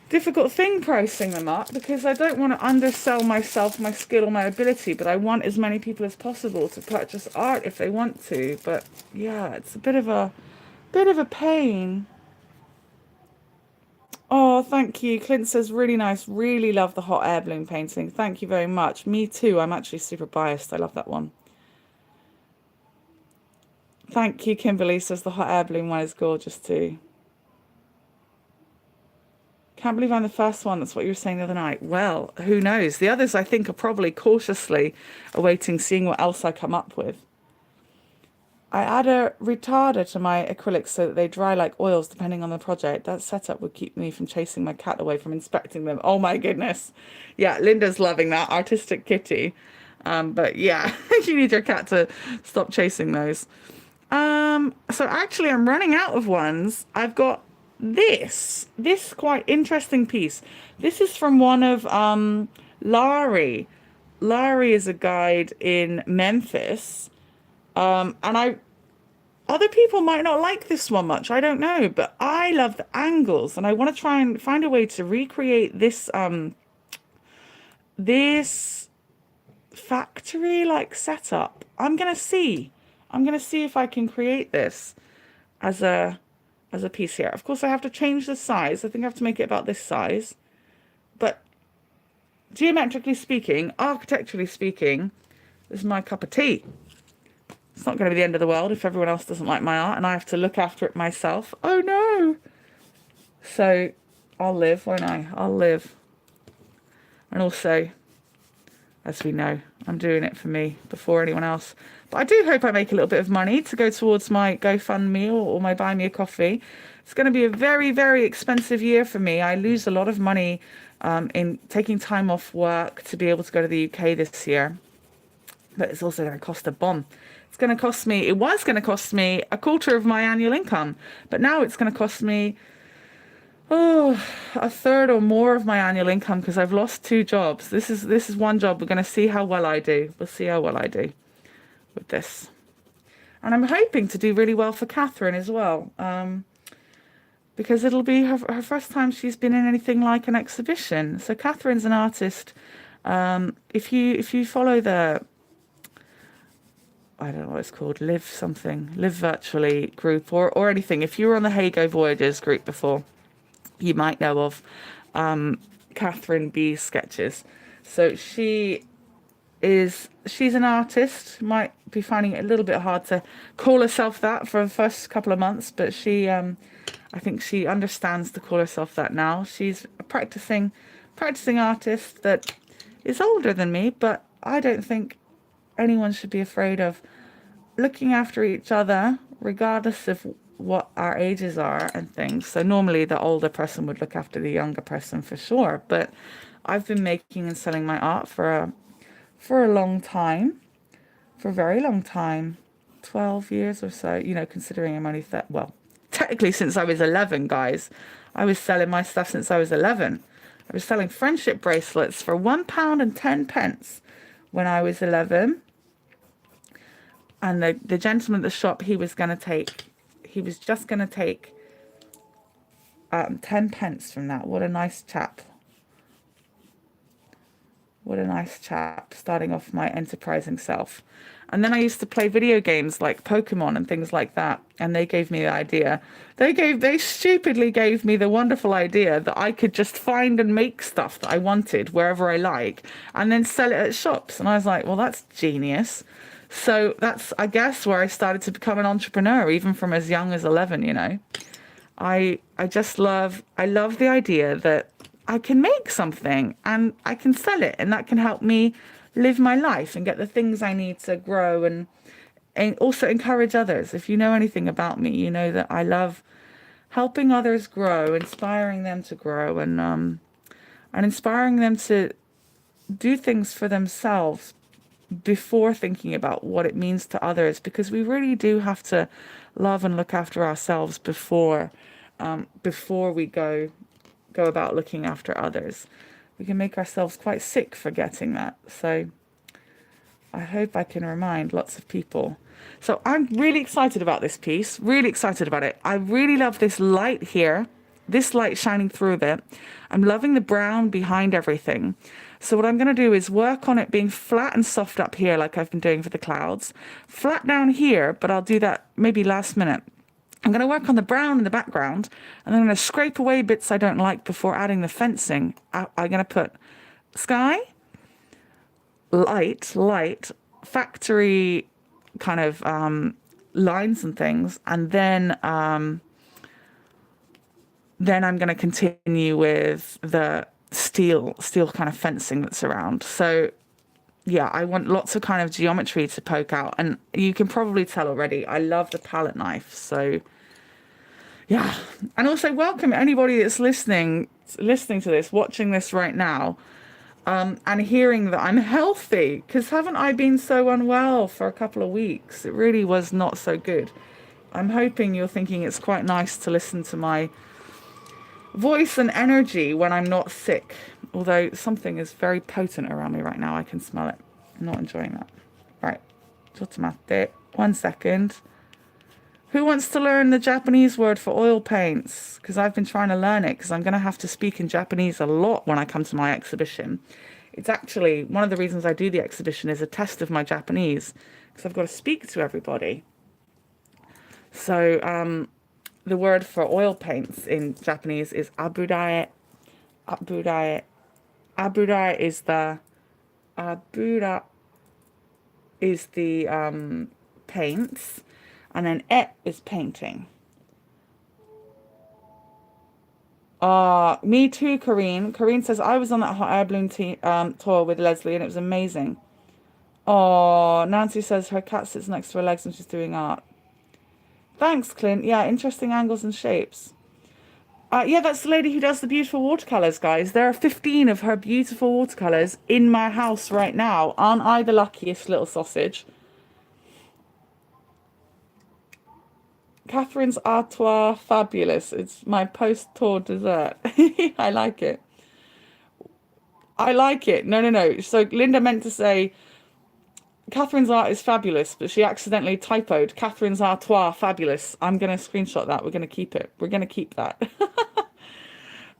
Difficult thing pricing them up because I don't want to undersell myself, my skill or my ability, but I want as many people as possible to purchase art if they want to. But yeah, it's a bit of a pain. Oh, thank you. Clint says, really nice. Really love the hot air balloon painting. Thank you very much. Me too. I'm actually super biased. I love that one. Thank you, Kimberly says the hot air balloon one is gorgeous too. Can't believe I'm the first one. That's what you were saying the other night. Well, who knows? The others, I think, are probably cautiously awaiting seeing what else I come up with. I add a retarder to my acrylics so that they dry like oils depending on the project. That setup would keep me from chasing my cat away from inspecting them. Oh my goodness. Yeah, Linda's loving that. Artistic kitty. But yeah, you need your cat to stop chasing those. So actually I'm running out of ones. I've got this quite interesting piece. This is from one of Larry. Larry is a guide in Memphis. And other people might not like this one much, I don't know, but I love the angles and I want to try and find a way to recreate this this factory like setup. I'm gonna see if I can create this as a piece here. Of course, I have to change the size. I think I have to make it about this size. But geometrically speaking, architecturally speaking, this is my cup of tea. It's not going to be the end of the world if everyone else doesn't like my art and I have to look after it myself. Oh no! So I'll live, won't I? I'll live. And also, as we know, I'm doing it for me before anyone else. But I do hope I make a little bit of money to go towards my GoFundMe or my Buy Me a Coffee. It's going to be a very, very expensive year for me. I lose a lot of money in taking time off work to be able to go to the UK this year. But it's also going to cost a bomb. It's going to cost me, it was going to cost me a quarter of my annual income. But now it's going to cost me, a third or more of my annual income because I've lost 2 jobs. This is one job. We're going to see how well I do. We'll see how well I do with this. And I'm hoping to do really well for Catherine as well. Because it'll be her first time she's been in anything like an exhibition. So Catherine's an artist. If you follow the, I don't know what it's called, Live Virtually group or anything. If you were on the Heygo Voyagers group before, you might know of Catherine B's sketches. So she's an artist, might be finding it a little bit hard to call herself that for the first couple of months, but she, I think she understands to call herself that now. She's a practicing artist that is older than me, but I don't think anyone should be afraid of looking after each other, regardless of what our ages are and things. So normally the older person would look after the younger person for sure, but I've been making and selling my art for a long time, for a very long time, 12 years or so, considering I'm only technically since I was 11, guys. I was selling my stuff since I was 11. I was selling friendship bracelets for £1.10 when I was 11. And the gentleman at the shop, he was going to take he was just going to take 10 pence from that. What a nice chap. What a nice chap, starting off my enterprising self. And then I used to play video games like Pokemon and things like that. And they gave me the idea. They stupidly gave me the wonderful idea that I could just find and make stuff that I wanted wherever I like and then sell it at shops. And I was like, well, that's genius. So that's, I guess, where I started to become an entrepreneur, even from as young as 11, you know. I love the idea that I can make something and I can sell it, and that can help me live my life and get the things I need to grow and also encourage others. If you know anything about me, you know that I love helping others grow, inspiring them to grow, and inspiring them to do things for themselves before thinking about what it means to others, because we really do have to love and look after ourselves before we go about looking after others. We can make ourselves quite sick forgetting that. So I hope I can remind lots of people. So I'm really excited about this piece, really excited about it. I really love this light here, this light shining through it. I'm loving the brown behind everything. So what I'm going to do is work on it being flat and soft up here like I've been doing for the clouds. Flat down here, but I'll do that maybe last minute. I'm going to work on the brown in the background, and then I'm going to scrape away bits I don't like before adding the fencing. I'm going to put sky, light, factory kind of lines and things, and then I'm going to continue with the steel kind of fencing that's around. So yeah, I want lots of kind of geometry to poke out, and you can probably tell already I love the palette knife. So yeah, and also welcome anybody that's listening to this, watching this right now, and hearing that I'm healthy, because haven't I been so unwell for a couple of weeks? It really was not so good. I'm hoping you're thinking it's quite nice to listen to my voice and energy when I'm not sick, although something is very potent around me right now. I can smell it. I'm not enjoying that. Right, automatic. 1 second. Who wants to learn the Japanese word for oil paints? Because I've been trying to learn it, because I'm going to have to speak in Japanese a lot when I come to my exhibition. It's actually one of the reasons I do the exhibition is a test of my Japanese, because I've got to speak to everybody. So the word for oil paints in Japanese is aburae. Aburae. Abura is the paints, and then is painting. Me too, Corrine. Corrine says, I was on that hot air balloon tour with Leslie and it was amazing. Oh, Nancy says her cat sits next to her legs and she's doing art. Thanks, Clint. Yeah, interesting angles and shapes. Yeah, that's the lady who does the beautiful watercolors, guys. There are 15 of her beautiful watercolors in my house right now. Aren't I the luckiest little sausage? Catherine's artois fabulous. It's my post-tour dessert. I like it. I like it. No. So Linda meant to say Catherine's art is fabulous, but she accidentally typoed Catherine's artois fabulous. I'm going to screenshot that. We're going to keep it. We're going to keep that.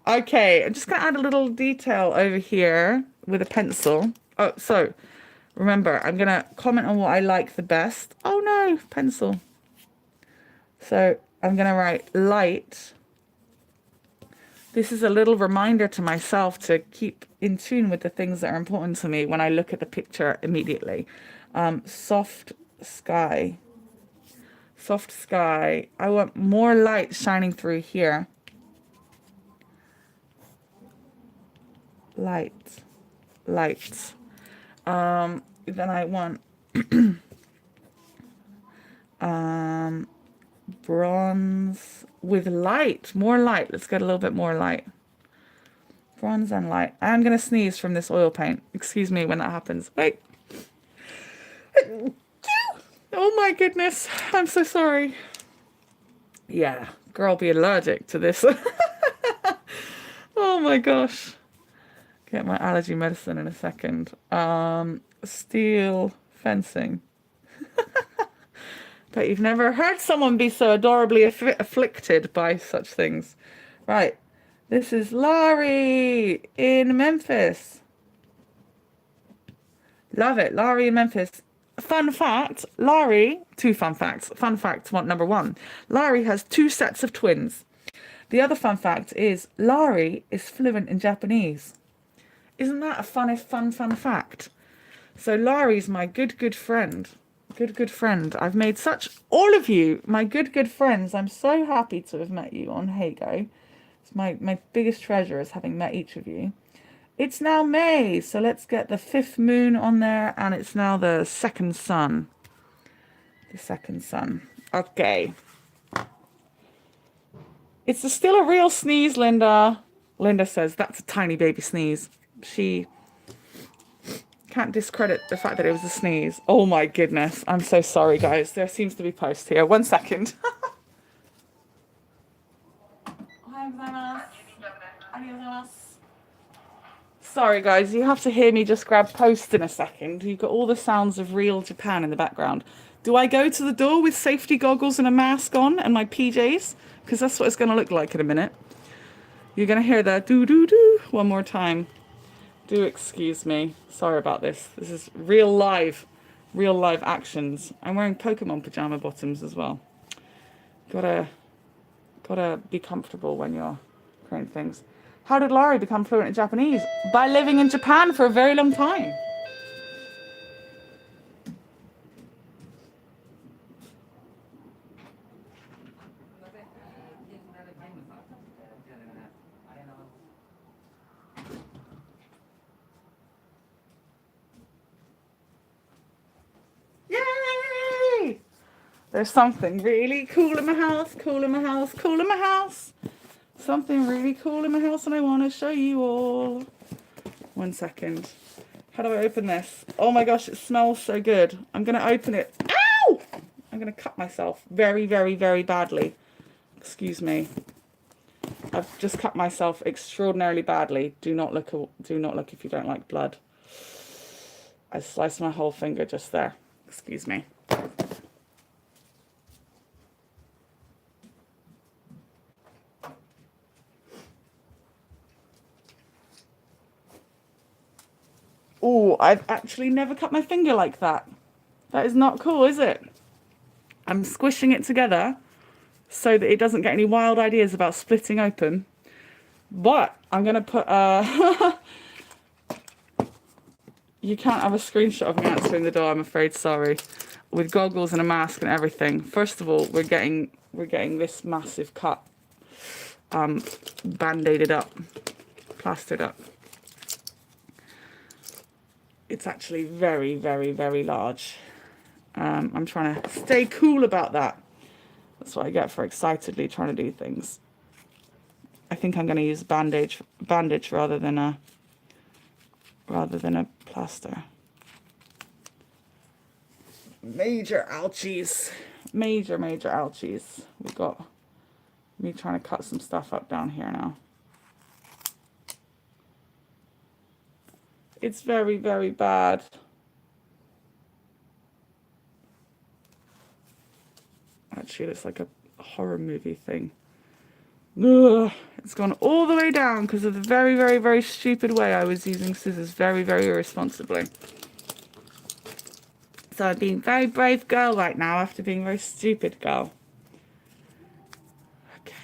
Okay, I'm just going to add a little detail over here with a pencil. Oh, so remember, I'm going to comment on what I like the best. Oh no, pencil. So I'm going to write light. This is a little reminder to myself to keep in tune with the things that are important to me when I look at the picture immediately. Soft sky. Soft sky. I want more light shining through here. Light. Then I want bronze with light. More light. Let's get a little bit more light. Bronze and light. I'm going to sneeze from this oil paint. Excuse me when that happens. Wait. Oh my goodness. I'm so sorry. Yeah, girl be allergic to this. Oh my gosh. Get my allergy medicine in a second. Steel fencing. But you've never heard someone be so adorably afflicted by such things. Right. This is Laurie in Memphis. Love it. Laurie in Memphis. Fun fact, Laurie, 2 fun facts. Fun fact number 1. Laurie has 2 sets of twins. The other fun fact is Laurie is fluent in Japanese. Isn't that a fun fact? So Laurie's my good friend. Good friend. I've made all of you, my good friends. I'm so happy to have met you on Heygo. It's my biggest treasure is having met each of you. It's now May, so let's get the 5th moon on there, and it's now the 2nd sun. The 2nd sun. Okay. It's still a real sneeze, Linda. Linda says that's a tiny baby sneeze. She can't discredit the fact that it was a sneeze. Oh my goodness. I'm so sorry, guys. There seems to be post here. 1 second. Sorry, guys. You have to hear me just grab post in a second. You've got all the sounds of real Japan in the background. Do I go to the door with safety goggles and a mask on and my PJs? Because that's what it's going to look like in a minute. You're going to hear that do-do-do one more time. Do excuse me. Sorry about this. This is real live actions. I'm wearing Pokemon pajama bottoms as well. Gotta be comfortable when you're creating things. How did Laurie become fluent in Japanese? By living in Japan for a very long time. Yay! There's something really cool in my house, Something really cool in my house, and I want to show you all. 1 second. How do I open this? Oh my gosh, it smells so good. I'm going to open it. Ow! I'm going to cut myself very, very, very badly. Excuse me. I've just cut myself extraordinarily badly. Do not look if you don't like blood. I sliced my whole finger just there. Excuse me. Oh, I've actually never cut my finger like that. That is not cool, is it? I'm squishing it together so that it doesn't get any wild ideas about splitting open. But I'm going to put you can't have a screenshot of me answering the door, I'm afraid, sorry. With goggles and a mask and everything. First of all, we're getting this massive cut band-aided up, plastered up. It's actually very, very, very large. I'm trying to stay cool about that. That's what I get for excitedly trying to do things. I think I'm going to use bandage rather than a plaster. Major ouchies. Major ouchies. We've got me trying to cut some stuff up down here now. It's very, very bad. Actually, it's like a horror movie thing. Ugh, it's gone all the way down because of the very, very, very stupid way I was using scissors very, very irresponsibly. So I'm being very brave girl right now after being a very stupid girl. Okay.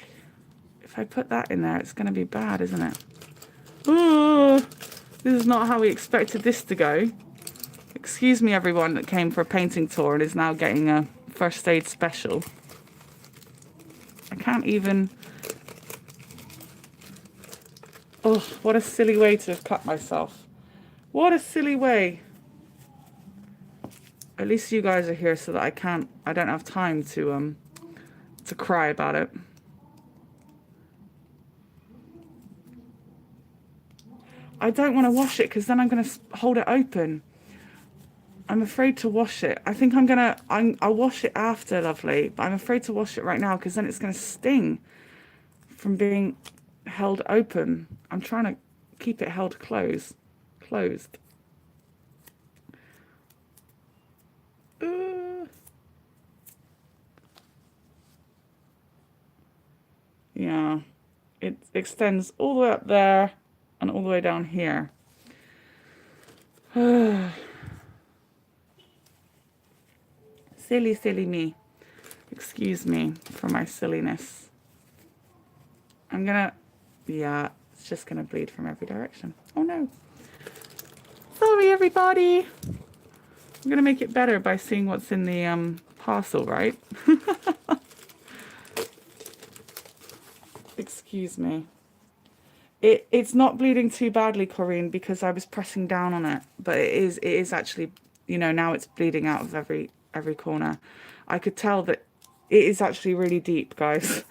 If I put that in there, it's going to be bad, isn't it? Ooh. This is not how we expected this to go. Excuse me, everyone that came for a painting tour and is now getting a first aid special. I can't even... Oh, what a silly way to have cut myself. What a silly way. At least you guys are here so that I don't have time to cry about it. I don't want to wash it because then I'm going to hold it open. I'm afraid to wash it. I think I'll wash it after, lovely. But I'm afraid to wash it right now because then it's going to sting from being held open. I'm trying to keep it held closed. it extends all the way up there and all the way down here. Silly, silly me. Excuse me for my silliness. I'm gonna, yeah, it's just gonna bleed from every direction. Oh no. Sorry, everybody. I'm gonna make it better by seeing what's in the parcel, right? Excuse me. It's not bleeding too badly, Corinne, because I was pressing down on it, but it is actually, you know, now it's bleeding out of every corner. I could tell that it is actually really deep, guys.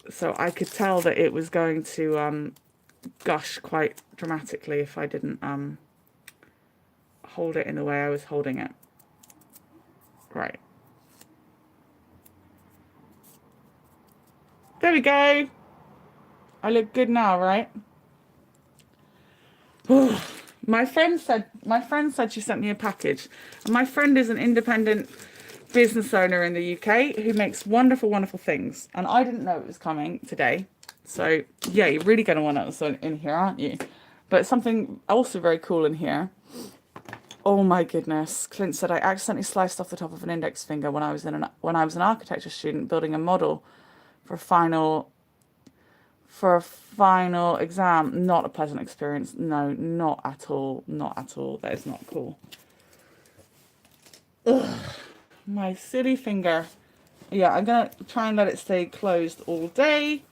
So I could tell that it was going to gush quite dramatically if I didn't hold it in the way I was holding it. Right. There we go. I look good now, right? My friend said she sent me a package. And my friend is an independent business owner in the UK who makes wonderful, wonderful things. And I didn't know it was coming today. So, yeah, you're really going to want it in here, aren't you? But something also very cool in here. Oh my goodness. Clint said I accidentally sliced off the top of an index finger when I was an architecture student building a model for a final exam. Not a pleasant experience. No, not at all. Not at all. That is not cool. Ugh, my silly finger. Yeah, I'm going to try and let it stay closed all day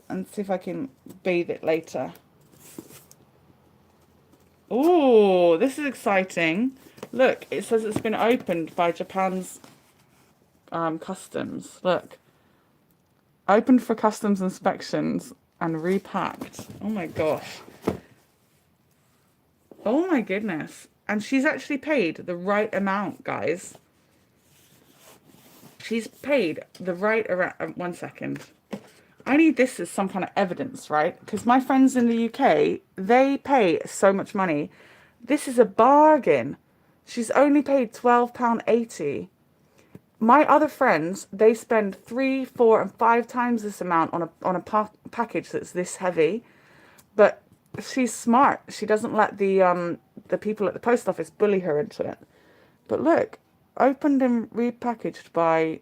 and see if I can bathe it later. Oh, this is exciting. Look, it says it's been opened by Japan's customs. Look. Opened for customs inspections and repacked. Oh my gosh. Oh my goodness. And she's actually paid the right amount, guys. She's paid the right amount. 1 second. I need this as some kind of evidence, right? Because my friends in the UK, they pay so much money. This is a bargain. She's only paid £12.80. My other friends, they spend 3, 4, and 5 times this amount on a package that's this heavy. But she's smart. She doesn't let the people at the post office bully her into it. But look, opened and repackaged by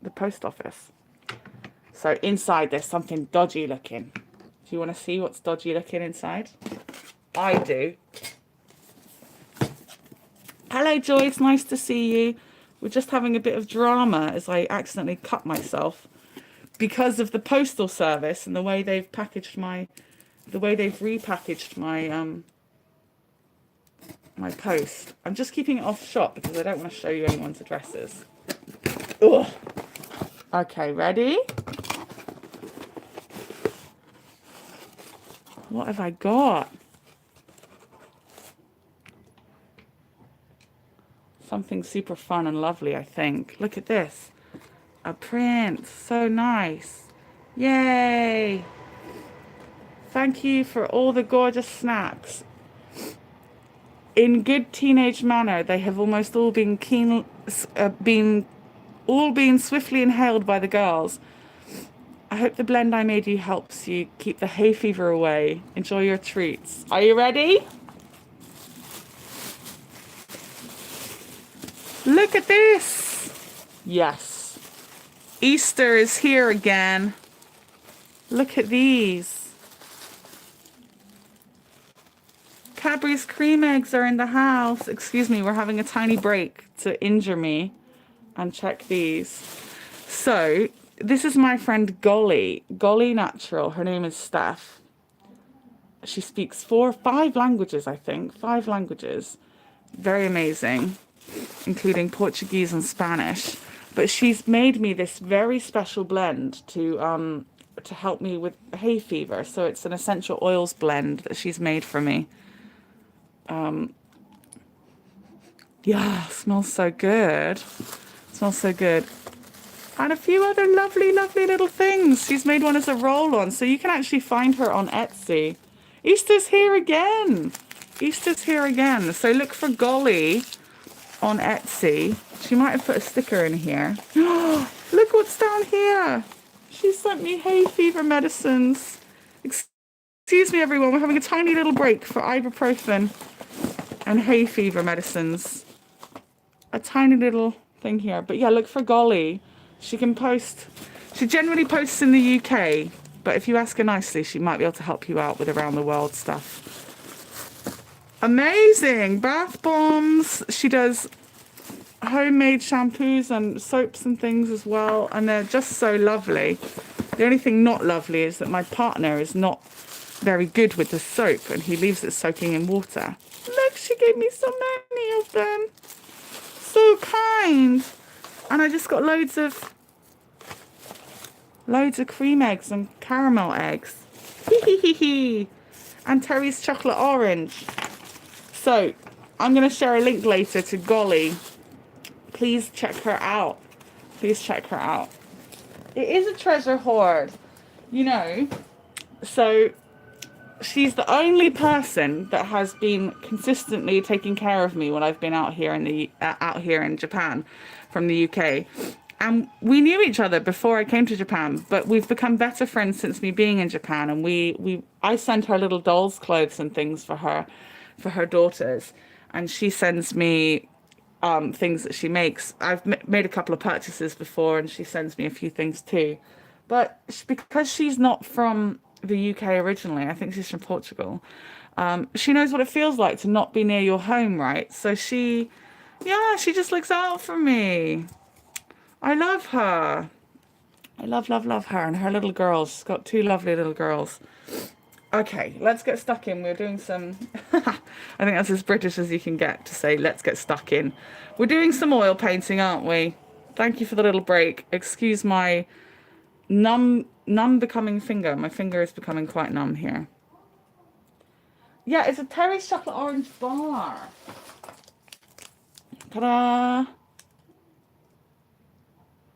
the post office. So inside there's something dodgy looking. Do you want to see what's dodgy looking inside? I do. Hello, Joyce. Nice to see you. We're just having a bit of drama as I accidentally cut myself because of the postal service and the way they've repackaged my my post. I'm just keeping it off shot because I don't want to show you anyone's addresses. Ugh. Okay, ready? What have I got? Something super fun and lovely, I think. Look at this. A print. So nice. Yay! Thank you for all the gorgeous snacks. In good teenage manner, they have almost all been swiftly inhaled by the girls. I hope the blend I made you helps you keep the hay fever away. Enjoy your treats. Are you ready? Look at this. Yes. Easter is here again. Look at these. Cadbury's cream eggs are in the house. Excuse me, we're having a tiny break to injure me and check these. So, this is my friend Golly Natural. Her name is Steph. She speaks 5 languages, I think. 5 languages. Very amazing, including Portuguese and Spanish. But she's made me this very special blend to help me with hay fever. So it's an essential oils blend that she's made for me. Yeah, smells so good. Smells so good. And a few other lovely, lovely little things. She's made one as a roll-on, so you can actually find her on Etsy. Easter's here again. Easter's here again. So look for Golly on Etsy. She might have put a sticker in here. Look what's down here. She sent me hay fever medicines. Excuse me, everyone. We're having a tiny little break for ibuprofen and hay fever medicines. A tiny little thing here. But yeah, look for Golly. She can post. She generally posts in the UK. But if you ask her nicely, she might be able to help you out with around the world stuff. Amazing. Bath bombs. She does homemade shampoos and soaps and things as well. And they're just so lovely. The only thing not lovely is that my partner is not very good with the soap and he leaves it soaking in water. Look, she gave me so many of them. So kind. And I just got loads of cream eggs and caramel eggs. And Terry's chocolate orange. So I'm going to share a link later to Golly. Please check her out. Please check her out. It is a treasure hoard, you know. So she's the only person that has been consistently taking care of me when I've been out here in Japan from the UK. And we knew each other before I came to Japan, but we've become better friends since me being in Japan. And I send her little dolls' clothes and things for her daughters, and she sends me things that she makes. I've made a couple of purchases before, and she sends me a few things too. But because she's not from the UK originally, I think she's from Portugal. She knows what it feels like to not be near your home, right? So she just looks out for me. I love her. I love her and her little girls. She's got 2 lovely little girls. Okay, let's get stuck in. We're doing some... I think that's as British as you can get to say, let's get stuck in. We're doing some oil painting, aren't we? Thank you for the little break. Excuse my numb becoming finger. My finger is becoming quite numb here. Yeah, it's a Terry's chocolate orange bar. Ta-da!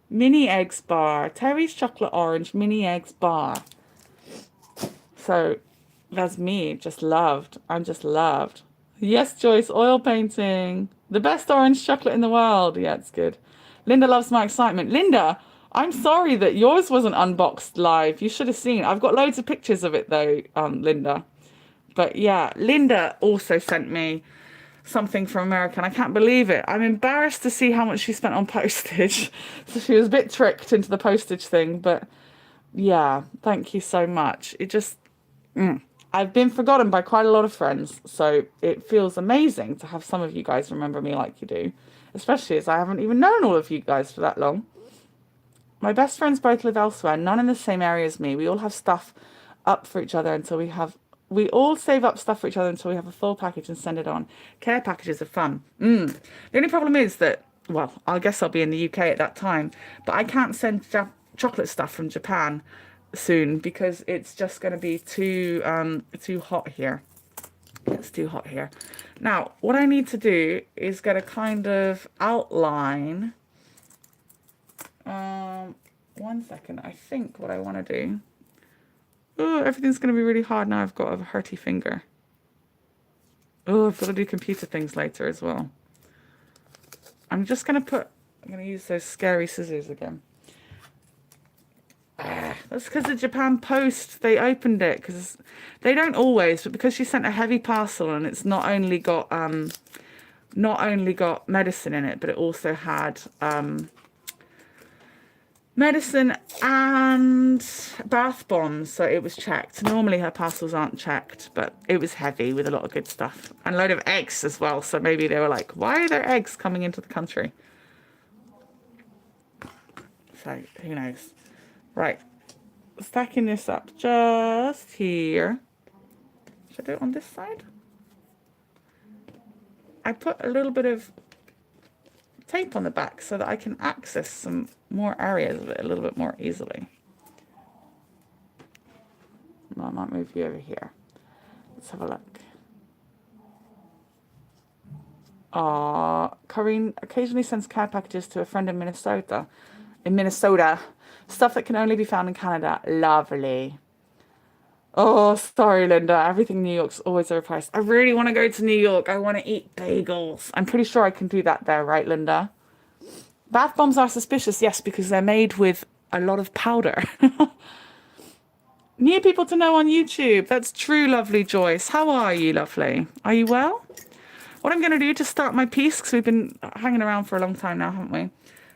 Mini eggs bar. Terry's chocolate orange mini eggs bar. So that's me. Just loved. I'm just loved. Yes, Joyce. Oil painting. The best orange chocolate in the world. Yeah, it's good. Linda loves my excitement. Linda, I'm sorry that yours wasn't unboxed live. You should have seen. I've got loads of pictures of it though, Linda. But yeah, Linda also sent me something from America, and I can't believe it. I'm embarrassed to see how much she spent on postage. So she was a bit tricked into the postage thing, but yeah, thank you so much. It just, I've been forgotten by quite a lot of friends, so it feels amazing to have some of you guys remember me like you do, especially as I haven't even known all of you guys for that long. My best friends both live elsewhere, none in the same area as me. We all have stuff up for each other until we all save up stuff for each other until we have a full package and send it on. Care packages are fun. The only problem is that, well, I guess I'll be in the UK at that time, but I can't send chocolate stuff from Japan soon because it's just going to be too hot here. It's too hot here. Now, what I need to do is get a kind of outline. 1 second. I think what I want to do... Oh, everything's going to be really hard now. I've got a hurty finger. Oh, I've got to do computer things later as well. I'm going to use those scary scissors again. That's because the Japan Post, they opened it, because they don't always, but because she sent a heavy parcel and it's not only got medicine in it, but it also had medicine and bath bombs, so it was checked. Normally her parcels aren't checked, but it was heavy with a lot of good stuff. And a load of eggs as well, so maybe they were like, why are there eggs coming into the country? So, who knows? Right. Stacking this up just here. Should I do it on this side? I put a little bit of tape on the back so that I can access some more areas of it a little bit more easily. I might move you over here. Let's have a look. Corrine occasionally sends care packages to a friend in Minnesota. Stuff that can only be found in Canada. Lovely. Oh, sorry, Linda. Everything in New York's always overpriced. I really want to go to New York. I want to eat bagels. I'm pretty sure I can do that there, right, Linda? Bath bombs are suspicious, yes, because they're made with a lot of powder. New people to know on YouTube. That's true, lovely Joyce. How are you, lovely? Are you well? What I'm going to do to start my piece, because we've been hanging around for a long time now, haven't we? I'm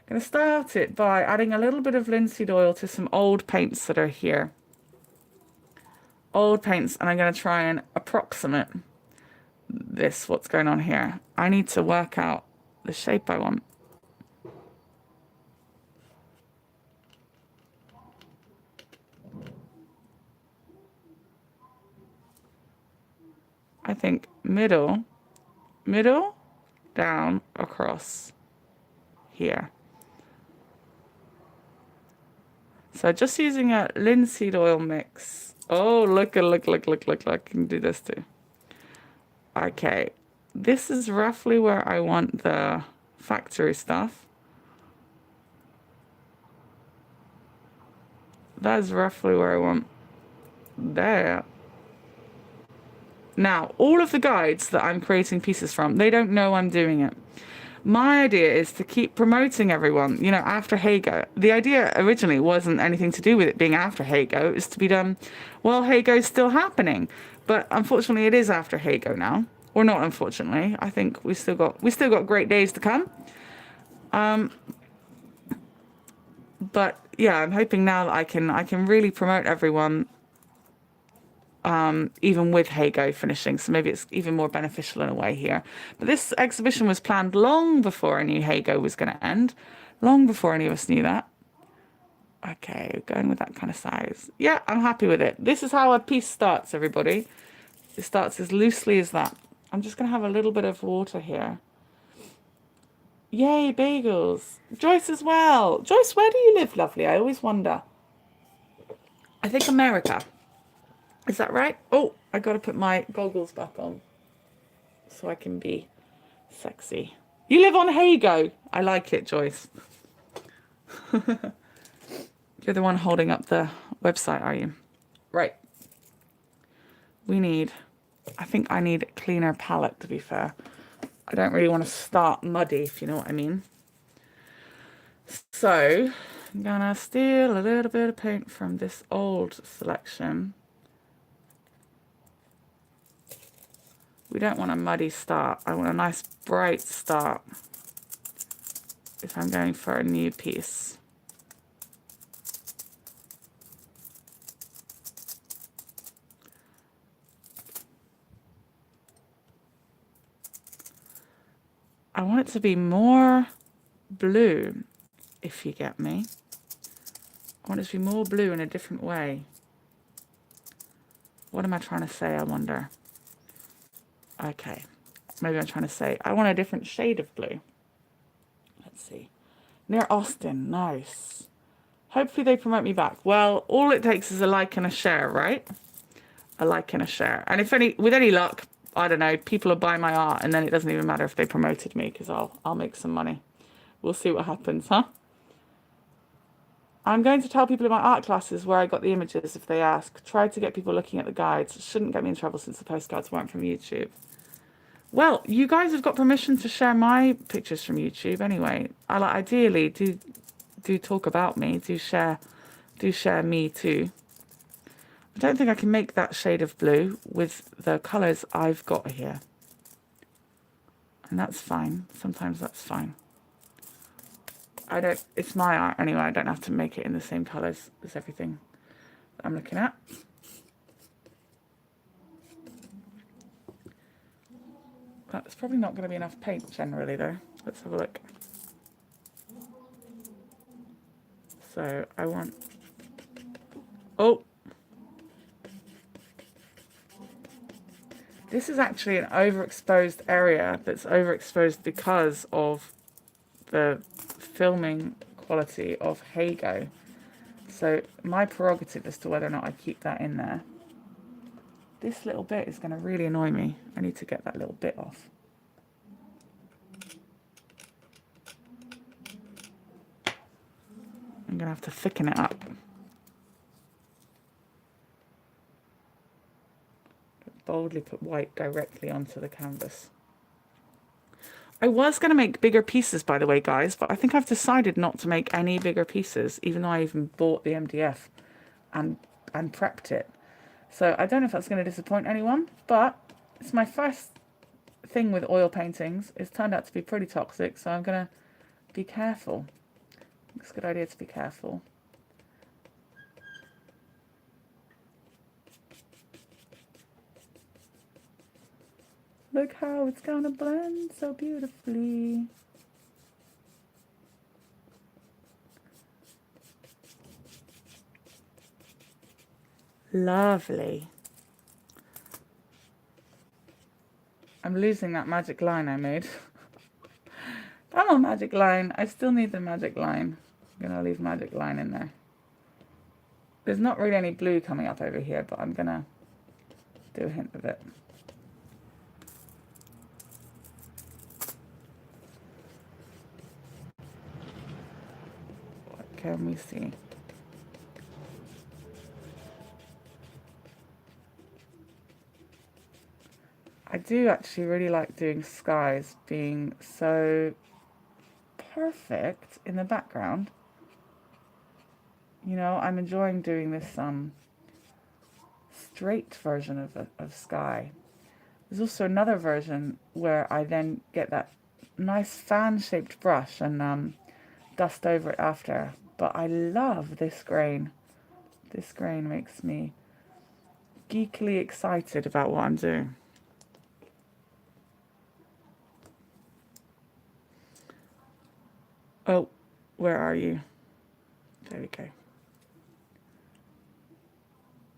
going to start it by adding a little bit of linseed oil to some old paints that are here. Old paints, and I'm going to try and approximate what's going on here. I need to work out the shape I want. I think middle, down, across here. So just using a linseed oil mix. Oh, look. I can do this too. Okay, this is roughly where I want the factory stuff. That is roughly where I want there. Now, all of the guides that I'm creating pieces from, they don't know I'm doing it. My idea is to keep promoting everyone, you know, after Heygo. The idea originally wasn't anything to do with it being after Heygo. It was to be done while Heygo's still happening. But unfortunately, it is after Heygo now. Or not unfortunately. I think we still got great days to come. But yeah, I'm hoping now that I can really promote everyone, even with Heygo finishing. So maybe it's even more beneficial in a way here. But this exhibition was planned long before I knew Heygo was going to end. Long before any of us knew that. Okay, going with that kind of size. Yeah, I'm happy with it. This is how a piece starts, everybody. It starts as loosely as that. I'm just going to have a little bit of water here. Yay, bagels. Joyce as well. Joyce, where do you live, lovely? I always wonder. I think America. Is that right? Oh, I got to put my goggles back on so I can be sexy. You live on Heygo. I like it, Joyce. You're the one holding up the website, are you? Right. I think I need a cleaner palette, to be fair. I don't really want to start muddy, if you know what I mean. So, I'm going to steal a little bit of paint from this old selection. We don't want a muddy start. I want a nice bright start if I'm going for a new piece. I want it to be more blue, if you get me. I want it to be more blue in a different way. What am I trying to say, I wonder? Okay, maybe I'm trying to say I want a different shade of blue. Let's see. Near Austin, nice. Hopefully they promote me back. Well, all it takes is a like and a share, right? A like and a share. And with any luck, I don't know, people will buy my art, and then it doesn't even matter if they promoted me, because I'll make some money. We'll see what happens, huh? I'm going to tell people in my art classes where I got the images if they ask. Try to get people looking at the guides. It shouldn't get me in trouble since the postcards weren't from YouTube. Well, you guys have got permission to share my pictures from YouTube anyway. Ideally, do talk about me. Do share me too. I don't think I can make that shade of blue with the colours I've got here. And that's fine. Sometimes that's fine. It's my art anyway. I don't have to make it in the same colours as everything that I'm looking at. That's probably not going to be enough paint generally though. Let's have a look. So I want... Oh! This is actually an overexposed area that's overexposed because of the filming quality of Heygo. So my prerogative as to whether or not I keep that in there. This little bit is going to really annoy me. I need to get that little bit off. I'm going to have to thicken it up. Boldly put white directly onto the canvas. I was going to make bigger pieces, by the way, guys, but I think I've decided not to make any bigger pieces, even though I even bought the MDF and prepped it. So I don't know if that's going to disappoint anyone, but it's my first thing with oil paintings. It's turned out to be pretty toxic, so I'm going to be careful. It's a good idea to be careful. Look how it's going to blend so beautifully. Lovely. I'm losing that magic line I made. Come on, magic line. I still need the magic line. I'm going to leave magic line in there. There's not really any blue coming up over here, but I'm going to do a hint of it. What can we see? I do actually really like doing skies being so perfect in the background. You know, I'm enjoying doing this straight version of sky. There's also another version where I then get that nice fan-shaped brush and dust over it after. But I love this grain. This grain makes me geekily excited about what I'm doing. Oh, where are you? There we go.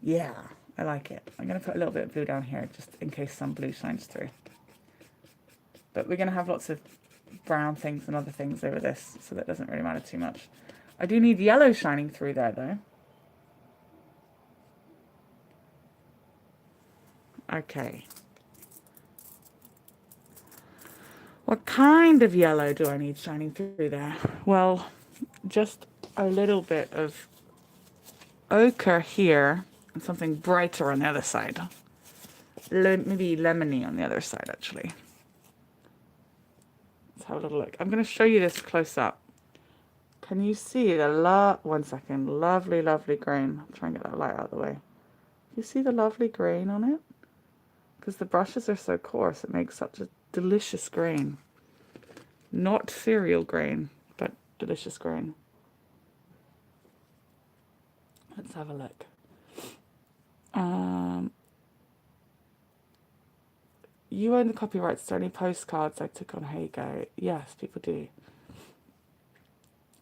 Yeah, I like it. I'm going to put a little bit of blue down here just in case some blue shines through. But we're going to have lots of brown things and other things over this, so that doesn't really matter too much. I do need yellow shining through there, though. Okay. What kind of yellow do I need shining through there? Well, just a little bit of ochre here and something brighter on the other side. Maybe lemony on the other side, actually. Let's have a little look. I'm going to show you this close up. Can you see the one second, lovely, lovely grain. I'll try and get that light out of the way. You see the lovely grain on it? Because the brushes are so coarse, it makes such a delicious grain. Not cereal grain, but delicious grain. Let's have a look. You own the copyrights to any postcards I took on Heygo. Yes, people do.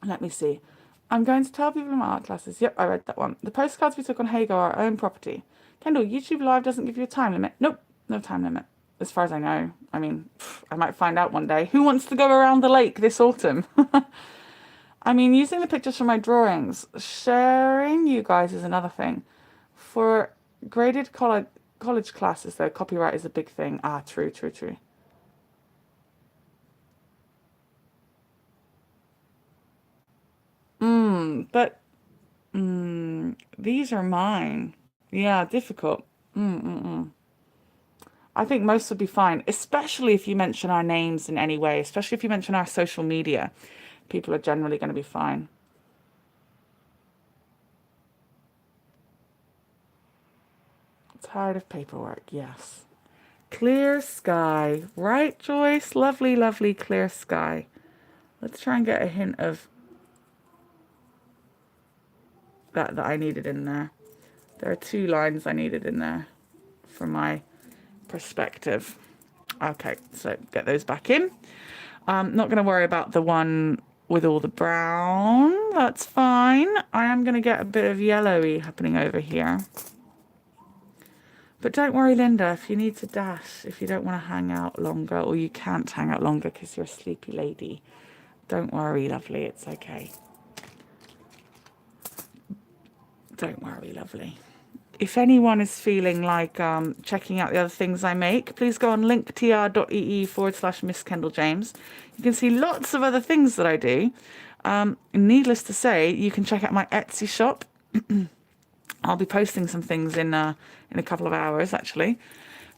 Let me see. I'm going to tell people in my art classes. Yep, I read that one. The postcards we took on Heygo are our own property. Kendall, YouTube Live doesn't give you a time limit. Nope, no time limit. As far as I know. I mean, I might find out one day. Who wants to go around the lake this autumn? I mean, using the pictures from my drawings, sharing you guys is another thing. For graded college classes, though, copyright is a big thing. Ah, true. But these are mine. Yeah, difficult. I think most would be fine, especially if you mention our names in any way, especially if you mention our social media. People are generally going to be fine. Tired of paperwork, yes. Clear sky. Right, Joyce? Lovely, lovely clear sky. Let's try and get a hint of that I needed in there. There are 2 lines I needed in there for my perspective. Okay, so get those back in. I'm not going to worry about the one with all the brown. That's fine. I am going to get a bit of yellowy happening over here. But don't worry, Linda, if you need to dash, if you don't want to hang out longer, or you can't hang out longer because you're a sleepy lady, don't worry, lovely, it's okay. Don't worry, lovely. If anyone is feeling like checking out the other things I make, please go on linktr.ee/MissKendalJames. You can see lots of other things that I do. Needless to say, you can check out my Etsy shop. I'll be posting some things in a couple of hours, actually.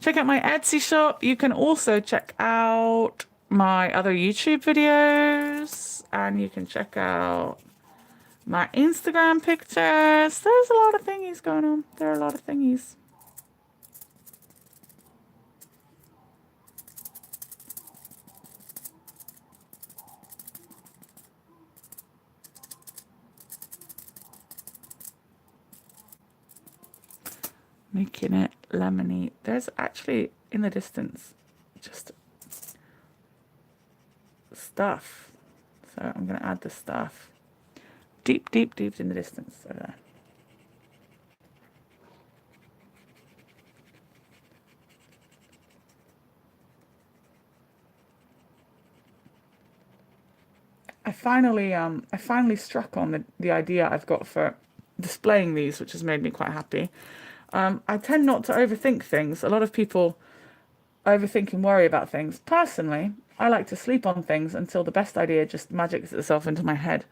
Check out my Etsy shop. You can also check out my other YouTube videos, and you can check out my Instagram pictures. There's a lot of thingies going on. There are a lot of thingies. Making it lemony. There's actually in the distance just stuff. So I'm going to add the stuff deep, deep, deep in the distance over there. I finally struck on the idea I've got for displaying these, which has made me quite happy. I tend not to overthink things. A lot of people overthink and worry about things. Personally, I like to sleep on things until the best idea just magics itself into my head.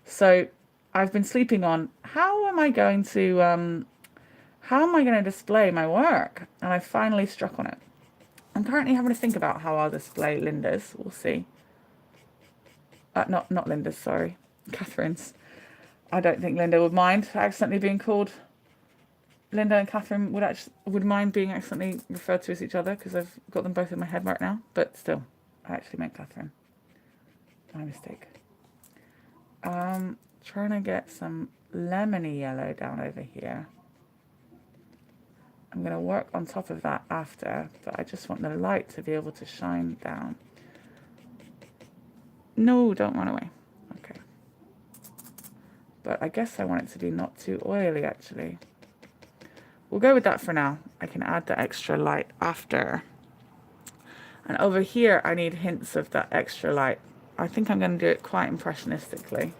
So I've been sleeping on how am I going to display my work? And I finally struck on it. I'm currently having to think about how I'll display Linda's. We'll see. Not Linda's, sorry. Catherine's. I don't think Linda would mind accidentally being called. Linda and Catherine would mind being accidentally referred to as each other because I've got them both in my head right now. But still, I actually meant Catherine. My mistake. Trying to get some lemony yellow down over here. I'm going to work on top of that after, but I just want the light to be able to shine down. No, don't run away. Okay. But I guess I want it to be not too oily, actually. We'll go with that for now. I can add the extra light after. And over here, I need hints of that extra light. I think I'm going to do it quite impressionistically.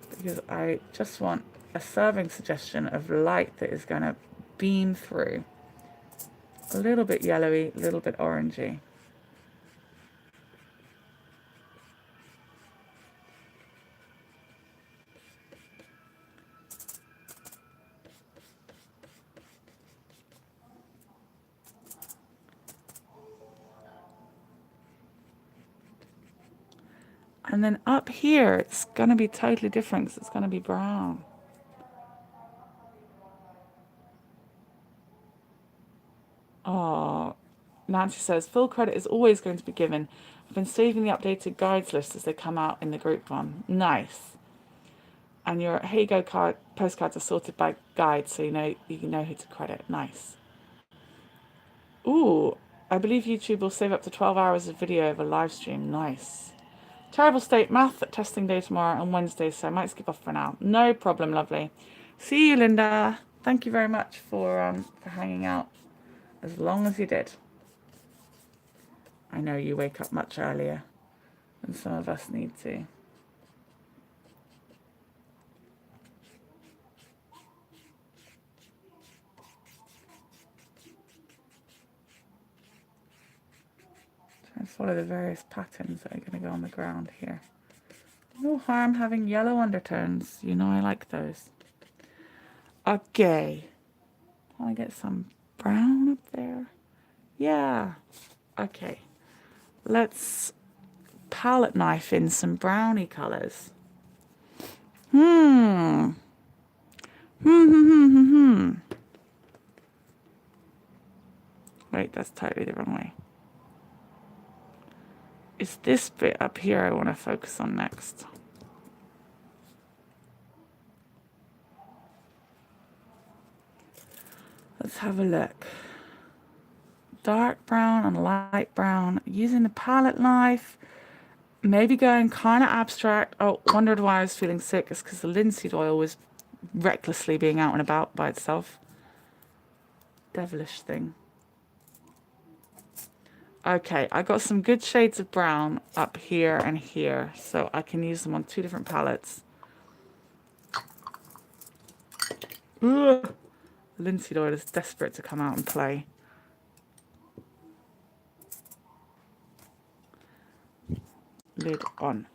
Because I just want a serving suggestion of light that is going to beam through. A little bit yellowy, a little bit orangey. And then up here, it's going to be totally different because it's going to be brown. Oh, Nancy says, full credit is always going to be given. I've been saving the updated guides list as they come out in the group one. Nice. And your Heygo postcards are sorted by guide, so you know who to credit. Nice. Ooh, I believe YouTube will save up to 12 hours of video over live stream. Nice. Terrible state, math testing day tomorrow and Wednesday, so I might skip off for now. No problem, lovely. See you, Linda. Thank you very much for hanging out as long as you did. I know you wake up much earlier than some of us need to. Try and follow the various patterns that are going to go on the ground here. No harm having yellow undertones. You know I like those. Okay. Want to get some brown up there? Yeah. Okay. Let's palette knife in some brownie colours. Wait, that's totally the wrong way. It's this bit up here I want to focus on next. Let's have a look. Dark brown and light brown. Using the palette knife. Maybe going kind of abstract. Oh, wondered why I was feeling sick. It's because the linseed oil was recklessly being out and about by itself. Devilish thing. Okay, I got some good shades of brown up here and here, so I can use them on two different palettes. Ugh. Linseed oil is desperate to come out and play. Lid on.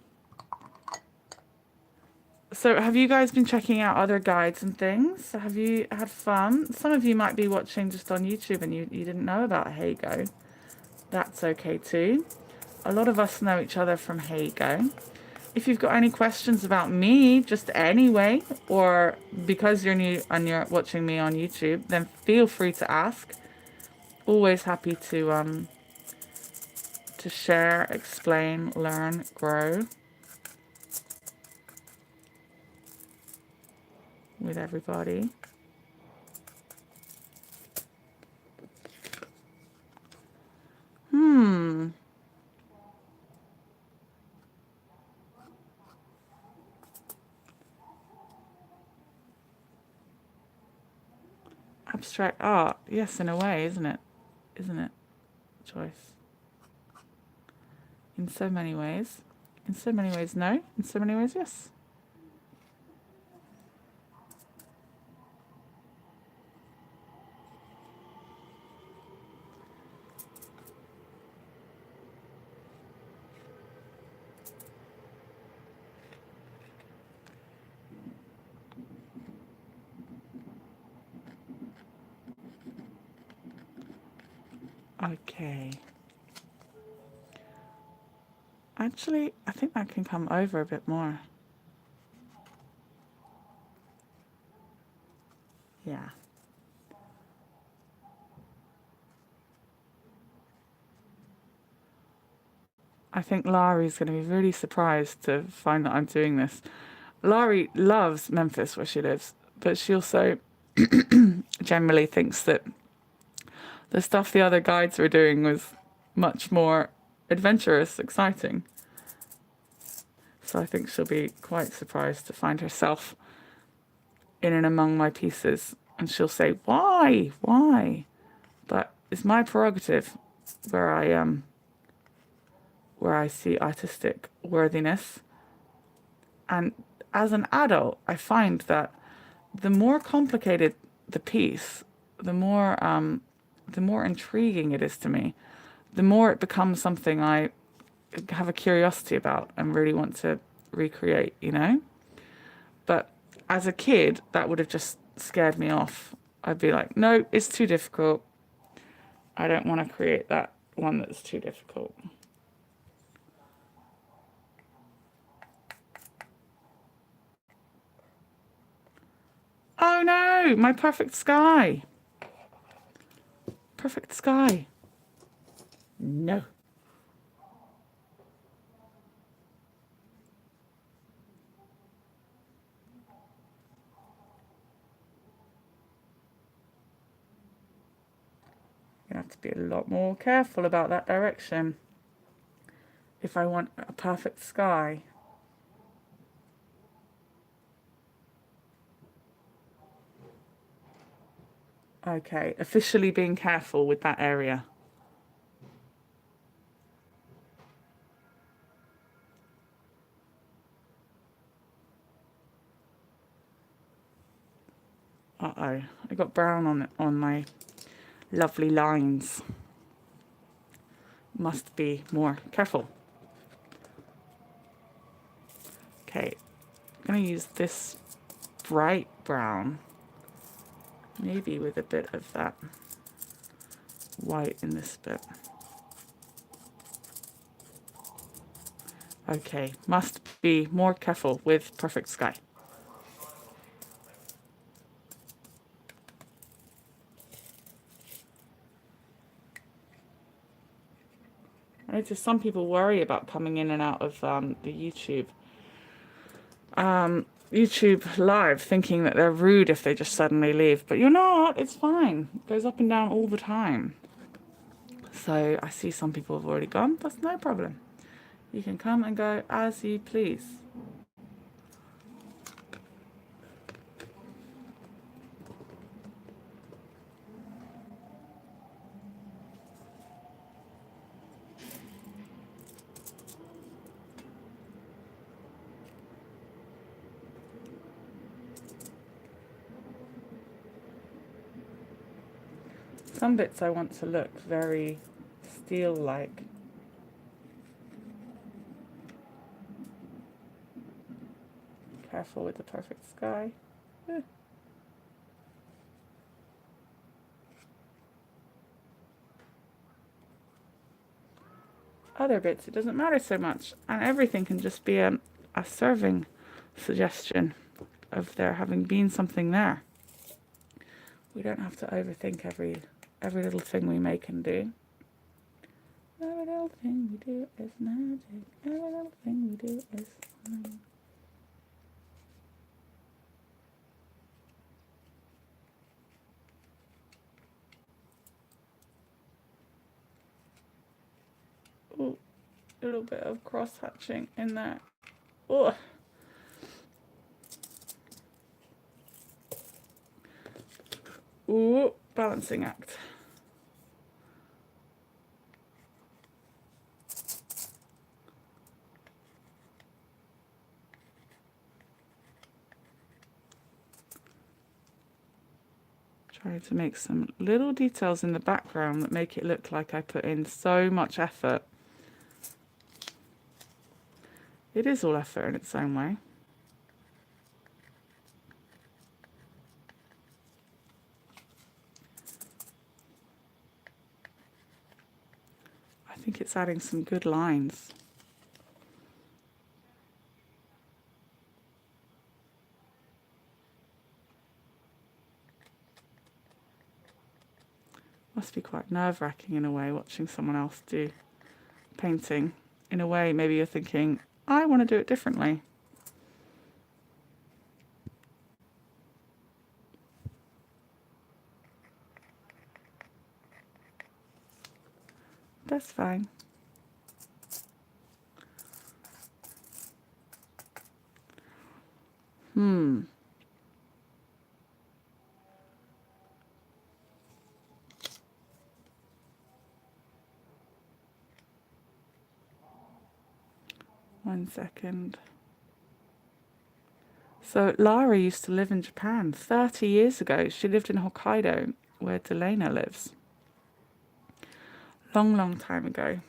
So have you guys been checking out other guides and things? Have you had fun? Some of you might be watching just on YouTube and you didn't know about Heygo. That's okay too. A lot of us know each other from Heygo. If you've got any questions about me, just anyway, or because you're new and you're watching me on YouTube, then feel free to ask. Always happy to share, explain, learn, grow with everybody. Abstract art, yes, in a way, isn't it? Isn't it, Joyce? In so many ways. In so many ways, no. In so many ways, yes. Okay. Actually, I think that can come over a bit more. Yeah. I think Laurie's going to be really surprised to find that I'm doing this. Laurie loves Memphis, where she lives, but she also generally thinks that the stuff the other guides were doing was much more adventurous, exciting. So I think she'll be quite surprised to find herself in and among my pieces. And she'll say, why? Why? But it's my prerogative where I see artistic worthiness. And as an adult, I find that the more complicated the piece, the more intriguing it is to me, the more it becomes something I have a curiosity about and really want to recreate, you know? But as a kid, that would have just scared me off. I'd be like, no, it's too difficult. I don't want to create that one that's too difficult. Oh no, my perfect sky. Perfect sky. No. You have to be a lot more careful about that direction if I want a perfect sky. Okay, officially being careful with that area. Uh-oh, I got brown on my lovely lines. Must be more careful. Okay, I'm going to use this bright brown, maybe with a bit of that white in this bit. Okay, must be more careful with perfect sky. I notice some people worry about coming in and out of the YouTube live, thinking that they're rude if they just suddenly leave. But you're not. It's fine. It goes up and down all the time. So I see some people have already gone. That's no problem. You can come and go as you please. Some bits I want to look very steel-like. careful with the perfect sky. Other bits, it doesn't matter so much, and everything can just be a serving suggestion of there having been something there. We don't have to overthink every little thing we make and do. Every little thing we do is magic. Every little thing we do is fun. Ooh, a little bit of cross hatching in there. Oh. Ooh, balancing act. Trying to make some little details in the background that make it look like I put in so much effort. It is all effort in its own way. I think it's adding some good lines. Must be quite nerve-wracking in a way, watching someone else do painting. In a way, maybe you're thinking, I want to do it differently. That's fine. One second. So Lara used to live in Japan 30 years ago. She lived in Hokkaido, where Delena lives. Long, long time ago.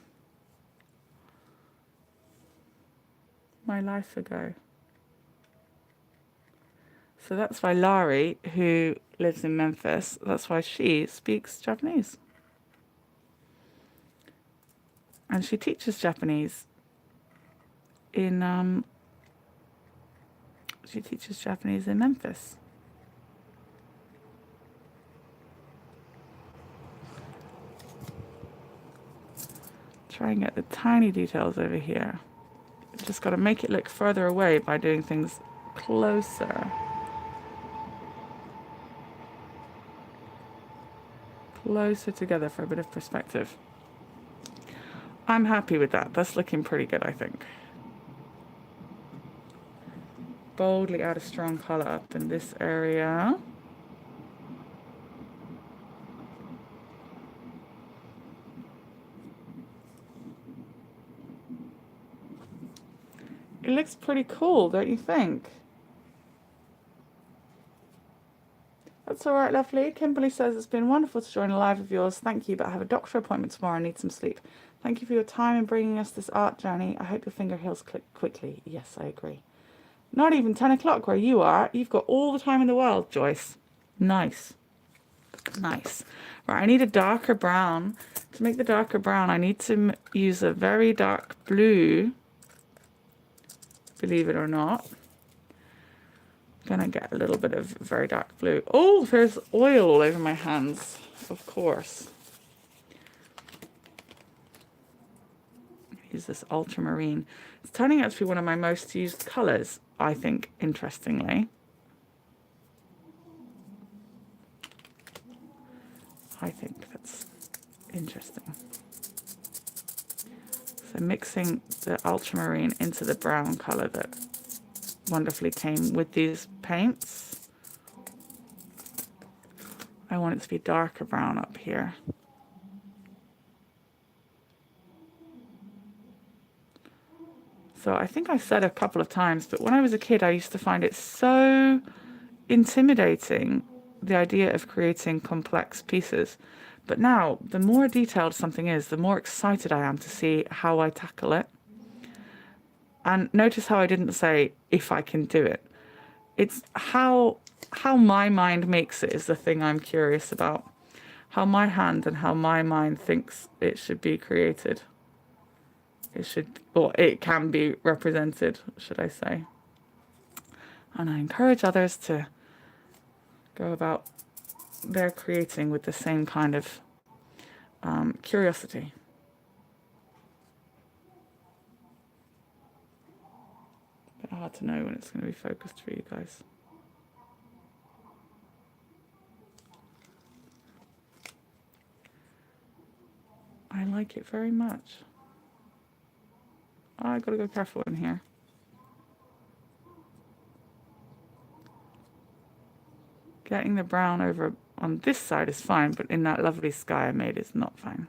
My life ago. So that's why Lari, who lives in Memphis, that's why she speaks Japanese. And she teaches Japanese in Memphis. Try and get the tiny details over here. Just got to make it look further away by doing things closer. Closer together for a bit of perspective. I'm happy with that. That's looking pretty good, I think. Boldly add a strong color up in this area. It looks pretty cool, don't you think? That's all right, lovely. Kimberly says, it's been wonderful to join a live of yours. Thank you, but I have a doctor appointment tomorrow. I need some sleep. Thank you for your time in bringing us this art journey. I hope your finger heals quickly. Yes, I agree. Not even 10 o'clock where you are. You've got all the time in the world, Joyce. Nice. Nice. Right, I need a darker brown. To make the darker brown, I need to use a very dark blue. Believe it or not. Gonna get a little bit of very dark blue. Oh, there's oil all over my hands, of course. Use this ultramarine. It's turning out to be one of my most used colors, I think, interestingly. I think that's interesting. So mixing the ultramarine into the brown color that wonderfully came with these paints. I want it to be darker brown up here. So I think I said a couple of times, but when I was a kid, I used to find it so intimidating, the idea of creating complex pieces. But now, the more detailed something is, the more excited I am to see how I tackle it. And notice how I didn't say, if I can do it. it's how my mind makes it is the thing I'm curious about. How my hand and how my mind thinks it should be created. It should, or it can be represented, should I say. And I encourage others to go about their creating with the same kind of curiosity. But hard to know when it's going to be focused for you guys. I like it very much. Oh, I gotta go careful in here. Getting the brown over on this side is fine, but in that lovely sky I made it's not fine.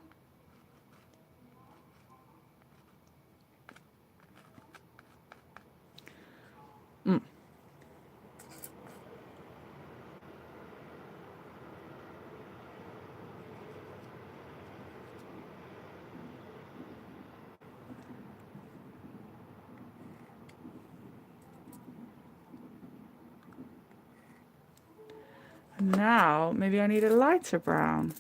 And now maybe I need a lighter brown.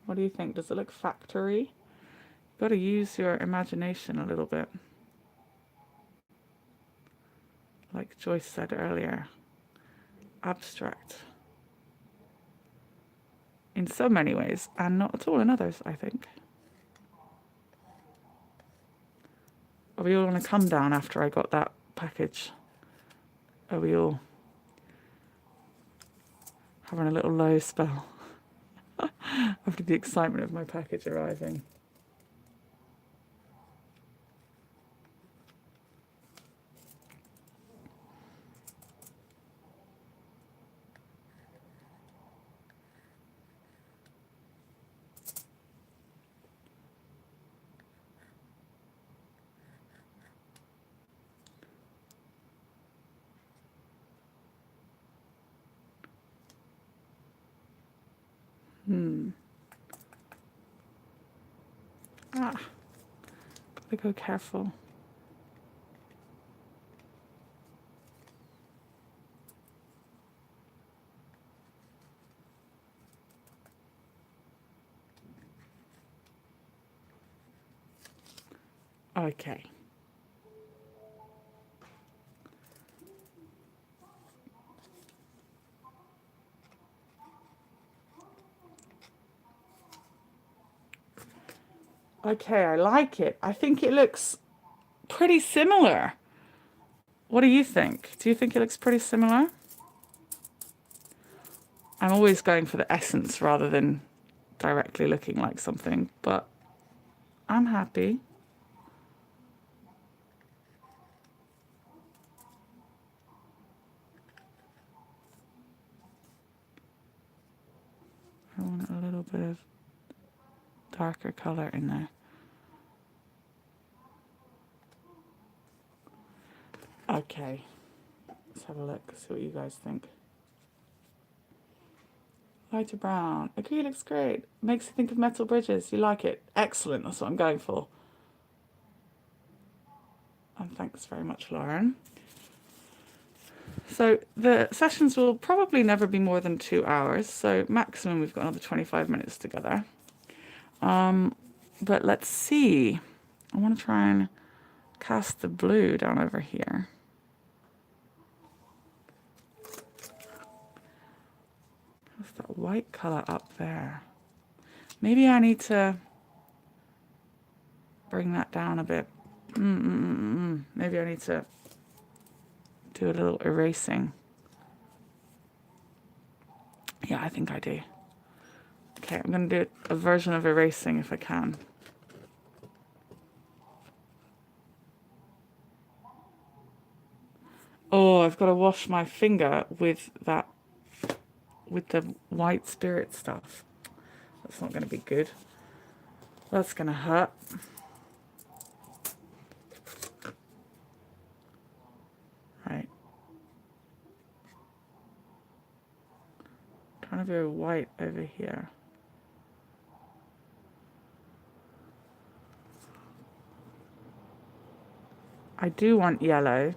What do you think? Does it look factory? You've got to use your imagination a little bit. Like Joyce said earlier, abstract. In so many ways, and not at all in others, I think. Are we all going to come down after I got that package? Are we all having a little low spell after the excitement of my package arriving? Gotta go careful. Okay. Okay, I like it. I think it looks pretty similar. What do you think? Do you think it looks pretty similar? I'm always going for the essence rather than directly looking like something, but I'm happy. I want a little bit of darker color in there. Okay, let's have a look, see what you guys think. Lighter brown. Agree, looks great. Makes you think of metal bridges. You like it? Excellent, that's what I'm going for. And thanks very much, Lauren. So the sessions will probably never be more than 2 hours. So maximum, we've got another 25 minutes together. But let's see. I want to try and cast the blue down over here. What's that white color up there? Maybe I need to bring that down a bit. Maybe I need to do a little erasing. Yeah, I think I do. Okay, I'm going to do a version of erasing if I can. Oh, I've got to wash my finger with that, with the white spirit stuff. That's not going to be good. That's going to hurt. bit of white over here. I do want yellow,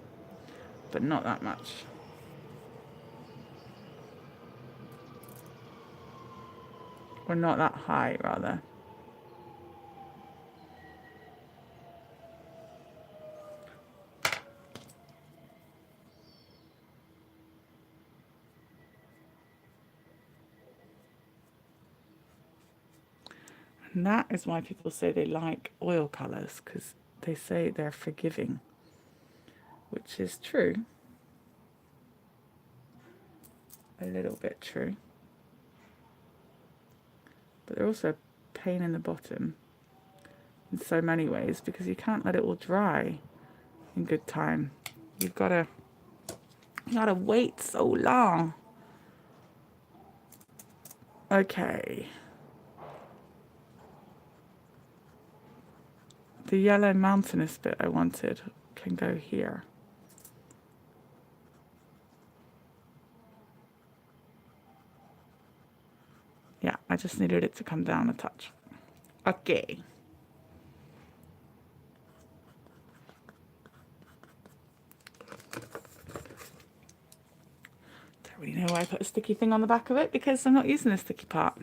but not that much. Or not that high, rather. And that is why people say they like oil colours, because they say they're forgiving, which is true. A little bit true. But they're also a pain in the bottom in so many ways, because you can't let it all dry in good time. You gotta wait so long. Okay. The yellow mountainous bit I wanted can go here. Yeah, I just needed it to come down a touch. Okay. Don't really know why I put a sticky thing on the back of it, because I'm not using the sticky part.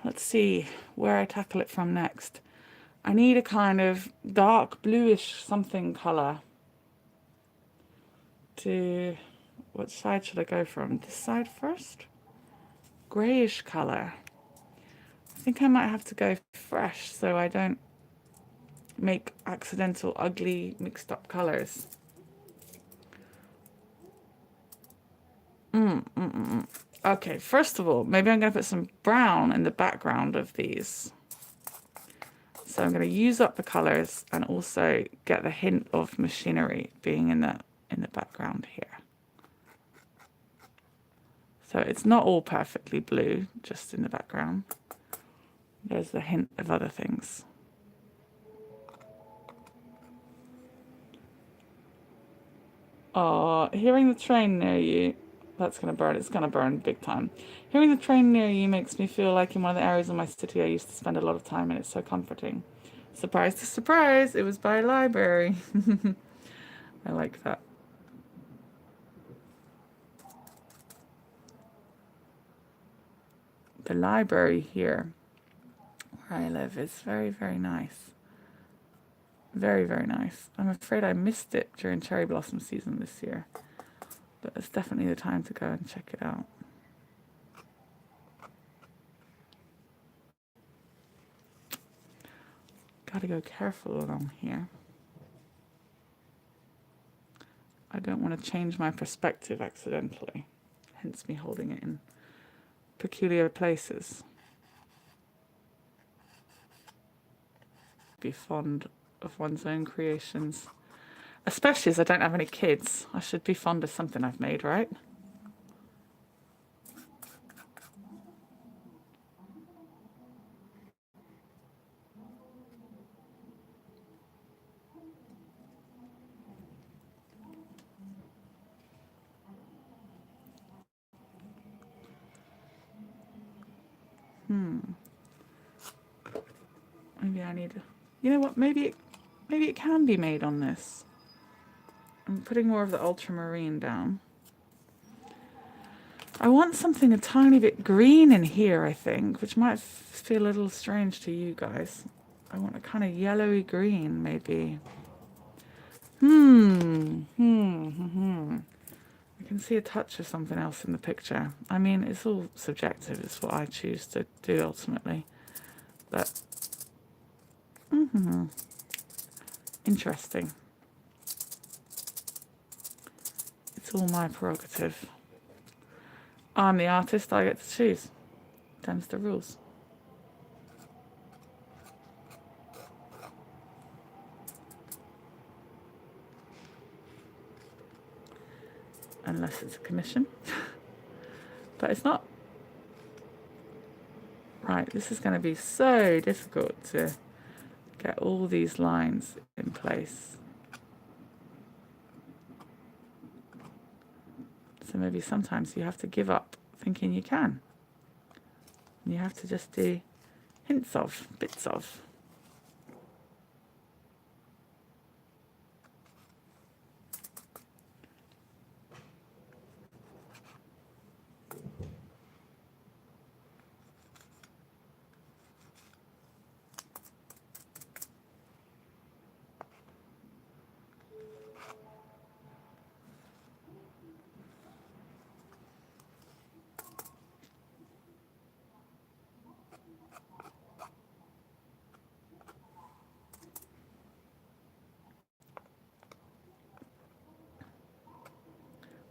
Let's see where I tackle it from next. I need a kind of dark bluish something colour. What side should I go from? This side first? Greyish colour. I think I might have to go fresh so I don't make accidental, ugly, mixed up colours. Okay, first of all, maybe I'm going to put some brown in the background of these. So I'm going to use up the colours and also get the hint of machinery being in the background here. So it's not all perfectly blue, just in the background. There's the hint of other things. Hearing the train near you, that's going to burn. It's going to burn big time. Hearing the train near you makes me feel like in one of the areas of my city I used to spend a lot of time in. It's so comforting. Surprise to surprise, it was by a library. I like that. The library here where I live is very, very nice. Very, very nice. I'm afraid I missed it during cherry blossom season this year, but it's definitely the time to go and check it out. Gotta go careful along here. I don't want to change my perspective accidentally, hence me holding it in peculiar places. Be fond of one's own creations, especially as I don't have any kids. I should be fond of something I've made, right? Maybe I need, you know what, maybe it can be made on this. I'm putting more of the ultramarine down. I want something a tiny bit green in here, I think, which might feel a little strange to you guys. I want a kind of yellowy green, maybe. I can see a touch of something else in the picture. I mean, it's all subjective. It's what I choose to do ultimately. But, interesting. It's all my prerogative. I'm the artist, I get to choose. Them's the rules. unless it's a commission. But it's not. Right, this is going to be so difficult to get all these lines in place. So maybe sometimes you have to give up thinking you can. You have to just do hints of, bits of.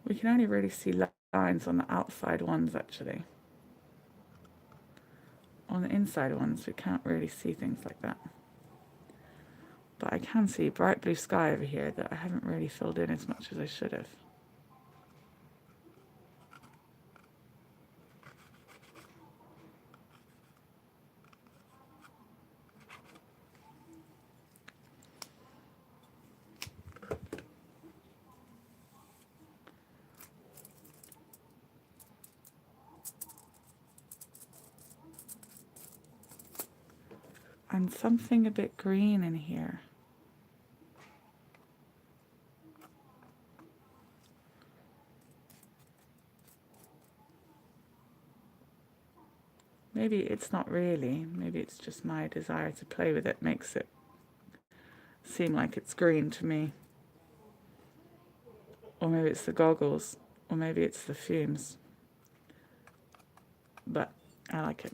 We can only really see lines on the outside ones, actually. On the inside ones, we can't really see things like that. But I can see bright blue sky over here that I haven't really filled in as much as I should have. And something a bit green in here. Maybe it's not really, maybe it's just my desire to play with it makes it seem like it's green to me. Or maybe it's the goggles, or maybe it's the fumes. But I like it.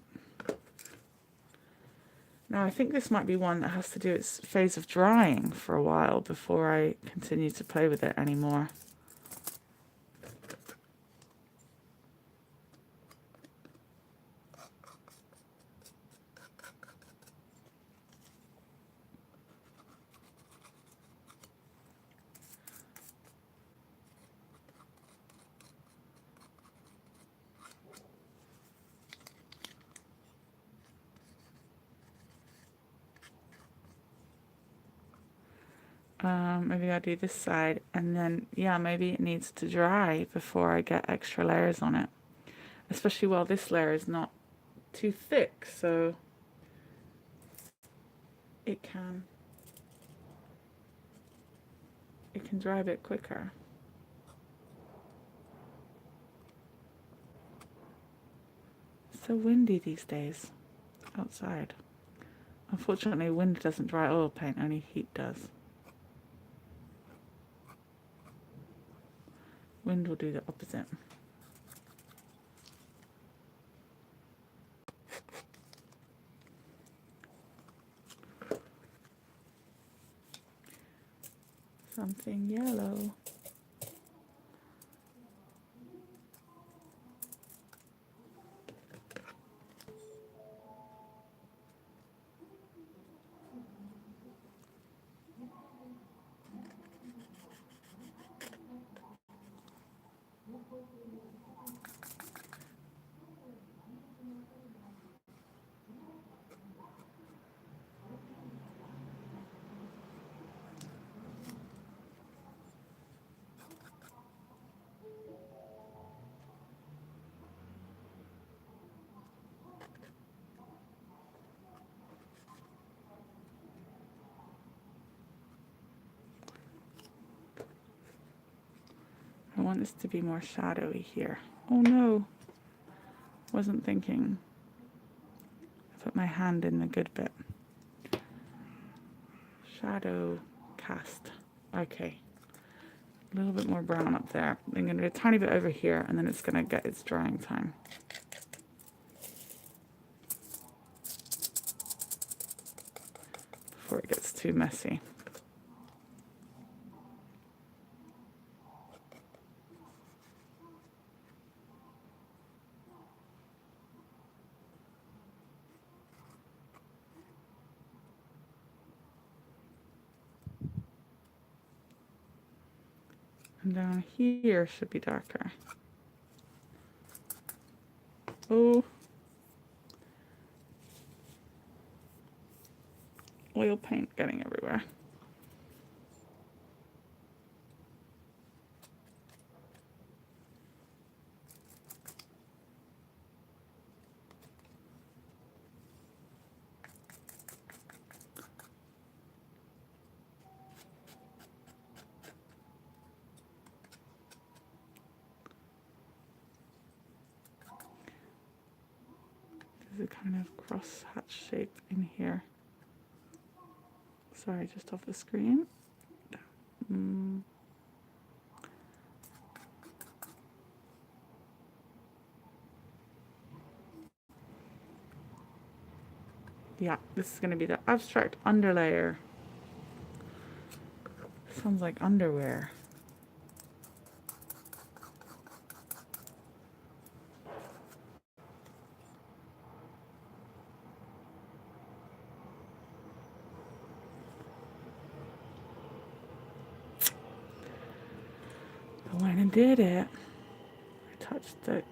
Now I think this might be one that has to do its phase of drying for a while before I continue to play with it anymore. Maybe I'll do this side, and then, yeah, maybe it needs to dry before I get extra layers on it. Especially while this layer is not too thick, so it can dry a bit quicker. It's so windy these days outside. Unfortunately, wind doesn't dry oil paint, only heat does. Wind will do the opposite. Something yellow. I want this to be more shadowy here. Oh no, wasn't thinking. I put my hand in the good bit. Shadow cast. Okay. A little bit more brown up there. I'm going to do a tiny bit over here, and then it's going to get its drying time. Before it gets too messy. And down here should be darker. Oh. Oil paint getting everywhere. There's a kind of cross-hatch shape in here. Sorry, just off the screen. Yeah, this is going to be the abstract underlayer. Sounds like underwear. I went and did it. I touched the...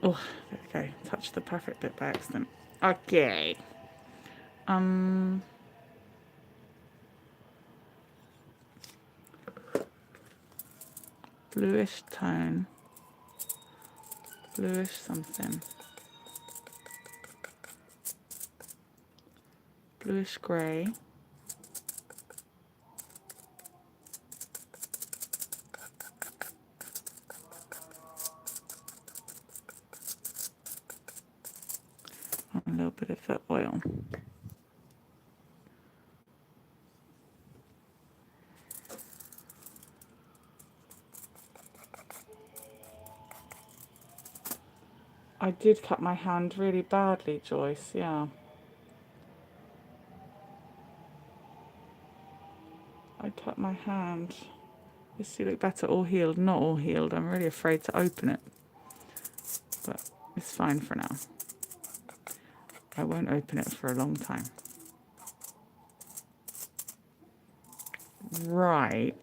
Oh, there we go. Touched the perfect bit by accident. Okay. Bluish tone. Bluish something. Bluish grey. A little bit of the oil. I did cut my hand really badly, Joyce, yeah. I cut my hand. Does she look better all healed? Not all healed. I'm really afraid to open it. But it's fine for now. I won't open it for a long time. Right.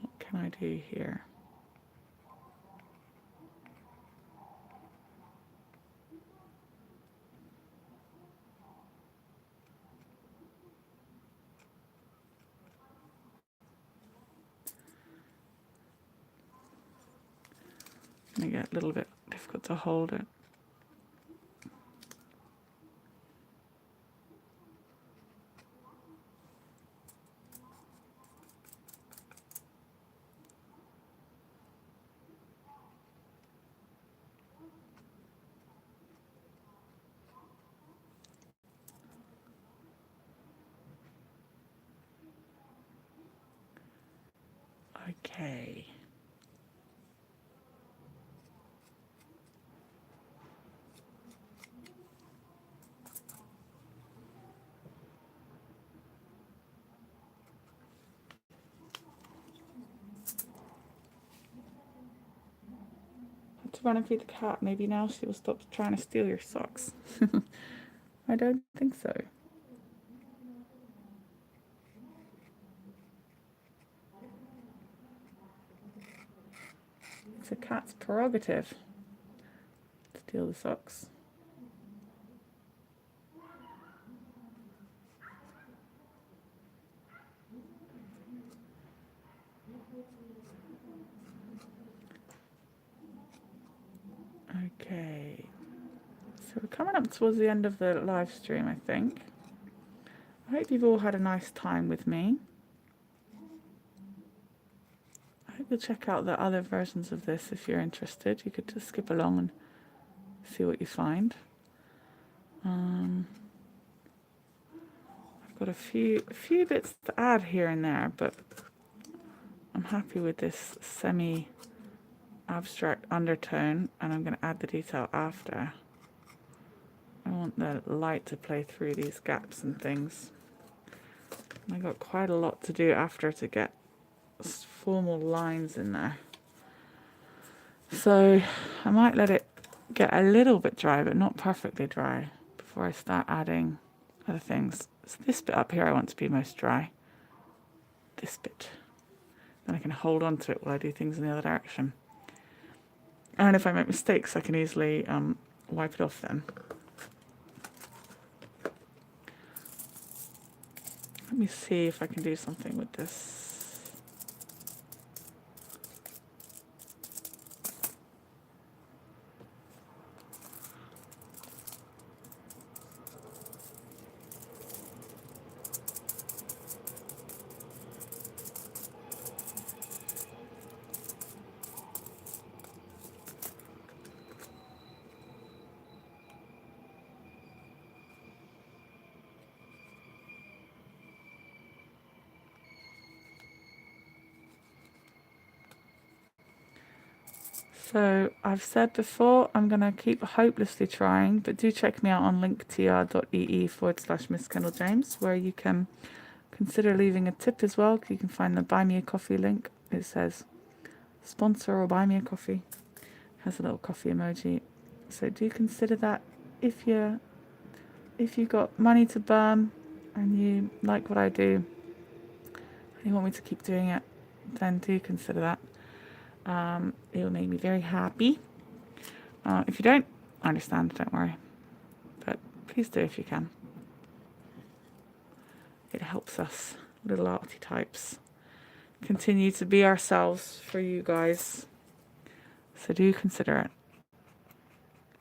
What can I do here? It's going to get a little bit difficult to hold it. Okay. To run and feed the cat. Maybe now she will stop trying to steal your socks. I don't think so. It's a cat's prerogative to steal the socks. Okay, so we're coming up towards the end of the live stream, I think. I hope you've all had a nice time with me. I hope you'll check out the other versions of this if you're interested. You could just skip along and see what you find. I've got a few bits to add here and there, but I'm happy with this semi-abstract undertone, and I'm going to add the detail after. I want the light to play through these gaps and things. And I got quite a lot to do after to get formal lines in there. So I might let it get a little bit dry, but not perfectly dry, before I start adding other things. So this bit up here I want to be most dry. This bit. Then I can hold on to it while I do things in the other direction. And if I make mistakes, I can easily wipe it off then. Let me see if I can do something with this. So I've said before, I'm going to keep hopelessly trying, but do check me out on linktr.ee/MissKendalJames, where you can consider leaving a tip as well. You can find the Buy Me a Coffee link. It says sponsor or buy me a coffee. It has a little coffee emoji. So do consider that if you've got money to burn and you like what I do and you want me to keep doing it, then do consider that. It will make me very happy. If you don't, I understand, don't worry. But please do if you can. It helps us, little arty types, continue to be ourselves for you guys. So do consider it.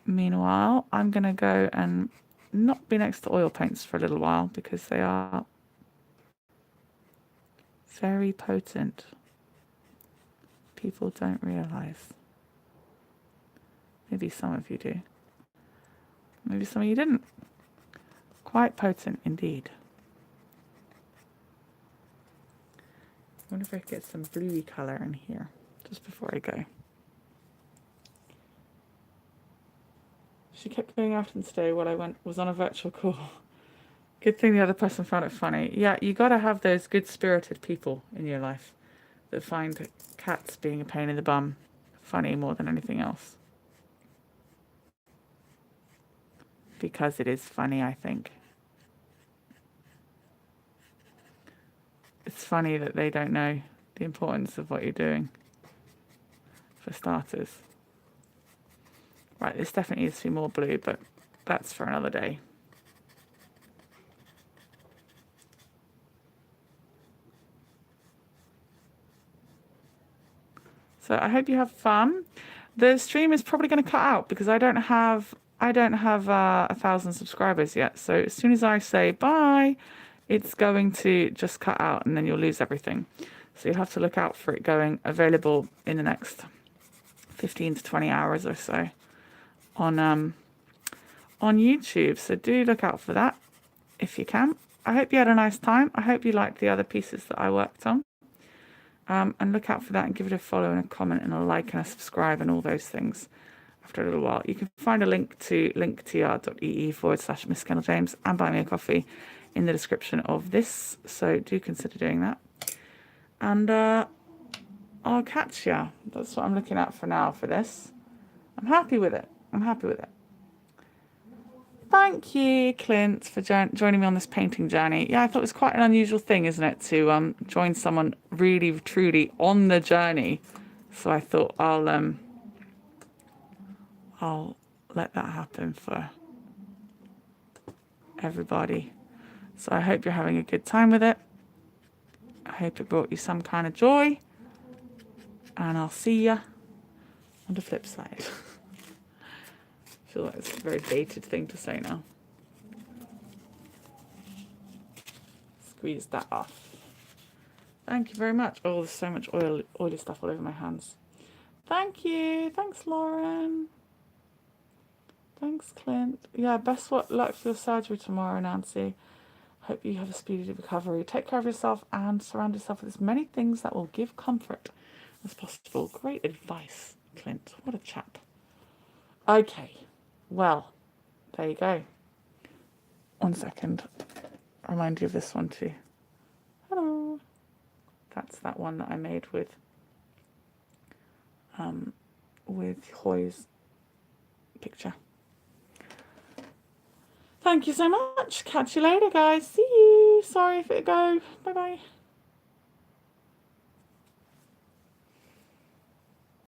Meanwhile, I'm going to go and not be next to oil paints for a little while because they are very potent. People don't realize. Maybe some of you do. Maybe some of you didn't. Quite potent indeed. I wonder if I could get some bluey colour in here just before I go. She kept going after me today while I was on a virtual call. Good thing the other person found it funny. Yeah, you got to have those good-spirited people in your life that find cats being a pain in the bum funny more than anything else. Because it is funny, I think. It's funny that they don't know the importance of what you're doing, for starters. Right, this definitely needs to be more blue, but that's for another day. So I hope you have fun. The stream is probably going to cut out because I don't have 1,000 subscribers yet. So as soon as I say bye, it's going to just cut out and then you'll lose everything. So you'll have to look out for it going available in the next 15 to 20 hours or so on YouTube. So do look out for that if you can. I hope you had a nice time. I hope you liked the other pieces that I worked on. And look out for that and give it a follow and a comment and a like and a subscribe and all those things after a little while. You can find a link to linktr.ee/MissKendalJames and buy me a coffee in the description of this. So do consider doing that. And I'll catch ya. That's what I'm looking at for now for this. I'm happy with it. Thank you, Clint, for joining me on this painting journey. Yeah, I thought it was quite an unusual thing, isn't it, to join someone really, truly on the journey. So I thought I'll let that happen for everybody. So I hope you're having a good time with it. I hope it brought you some kind of joy. And I'll see ya on the flip side. I feel like it's a very dated thing to say now. Squeeze that off. Thank you very much. Oh, there's so much oily stuff all over my hands. Thank you. Thanks, Lauren. Thanks, Clint. Yeah, best luck for your surgery tomorrow, Nancy. Hope you have a speedy recovery. Take care of yourself and surround yourself with as many things that will give comfort as possible. Great advice, Clint. What a chap. Okay. Well, there you go. 1 second. I'll remind you of this one too. Hello. That's that one that I made with Hoy's picture. Thank you so much. Catch you later, guys. See you. Sorry if it go. Bye bye.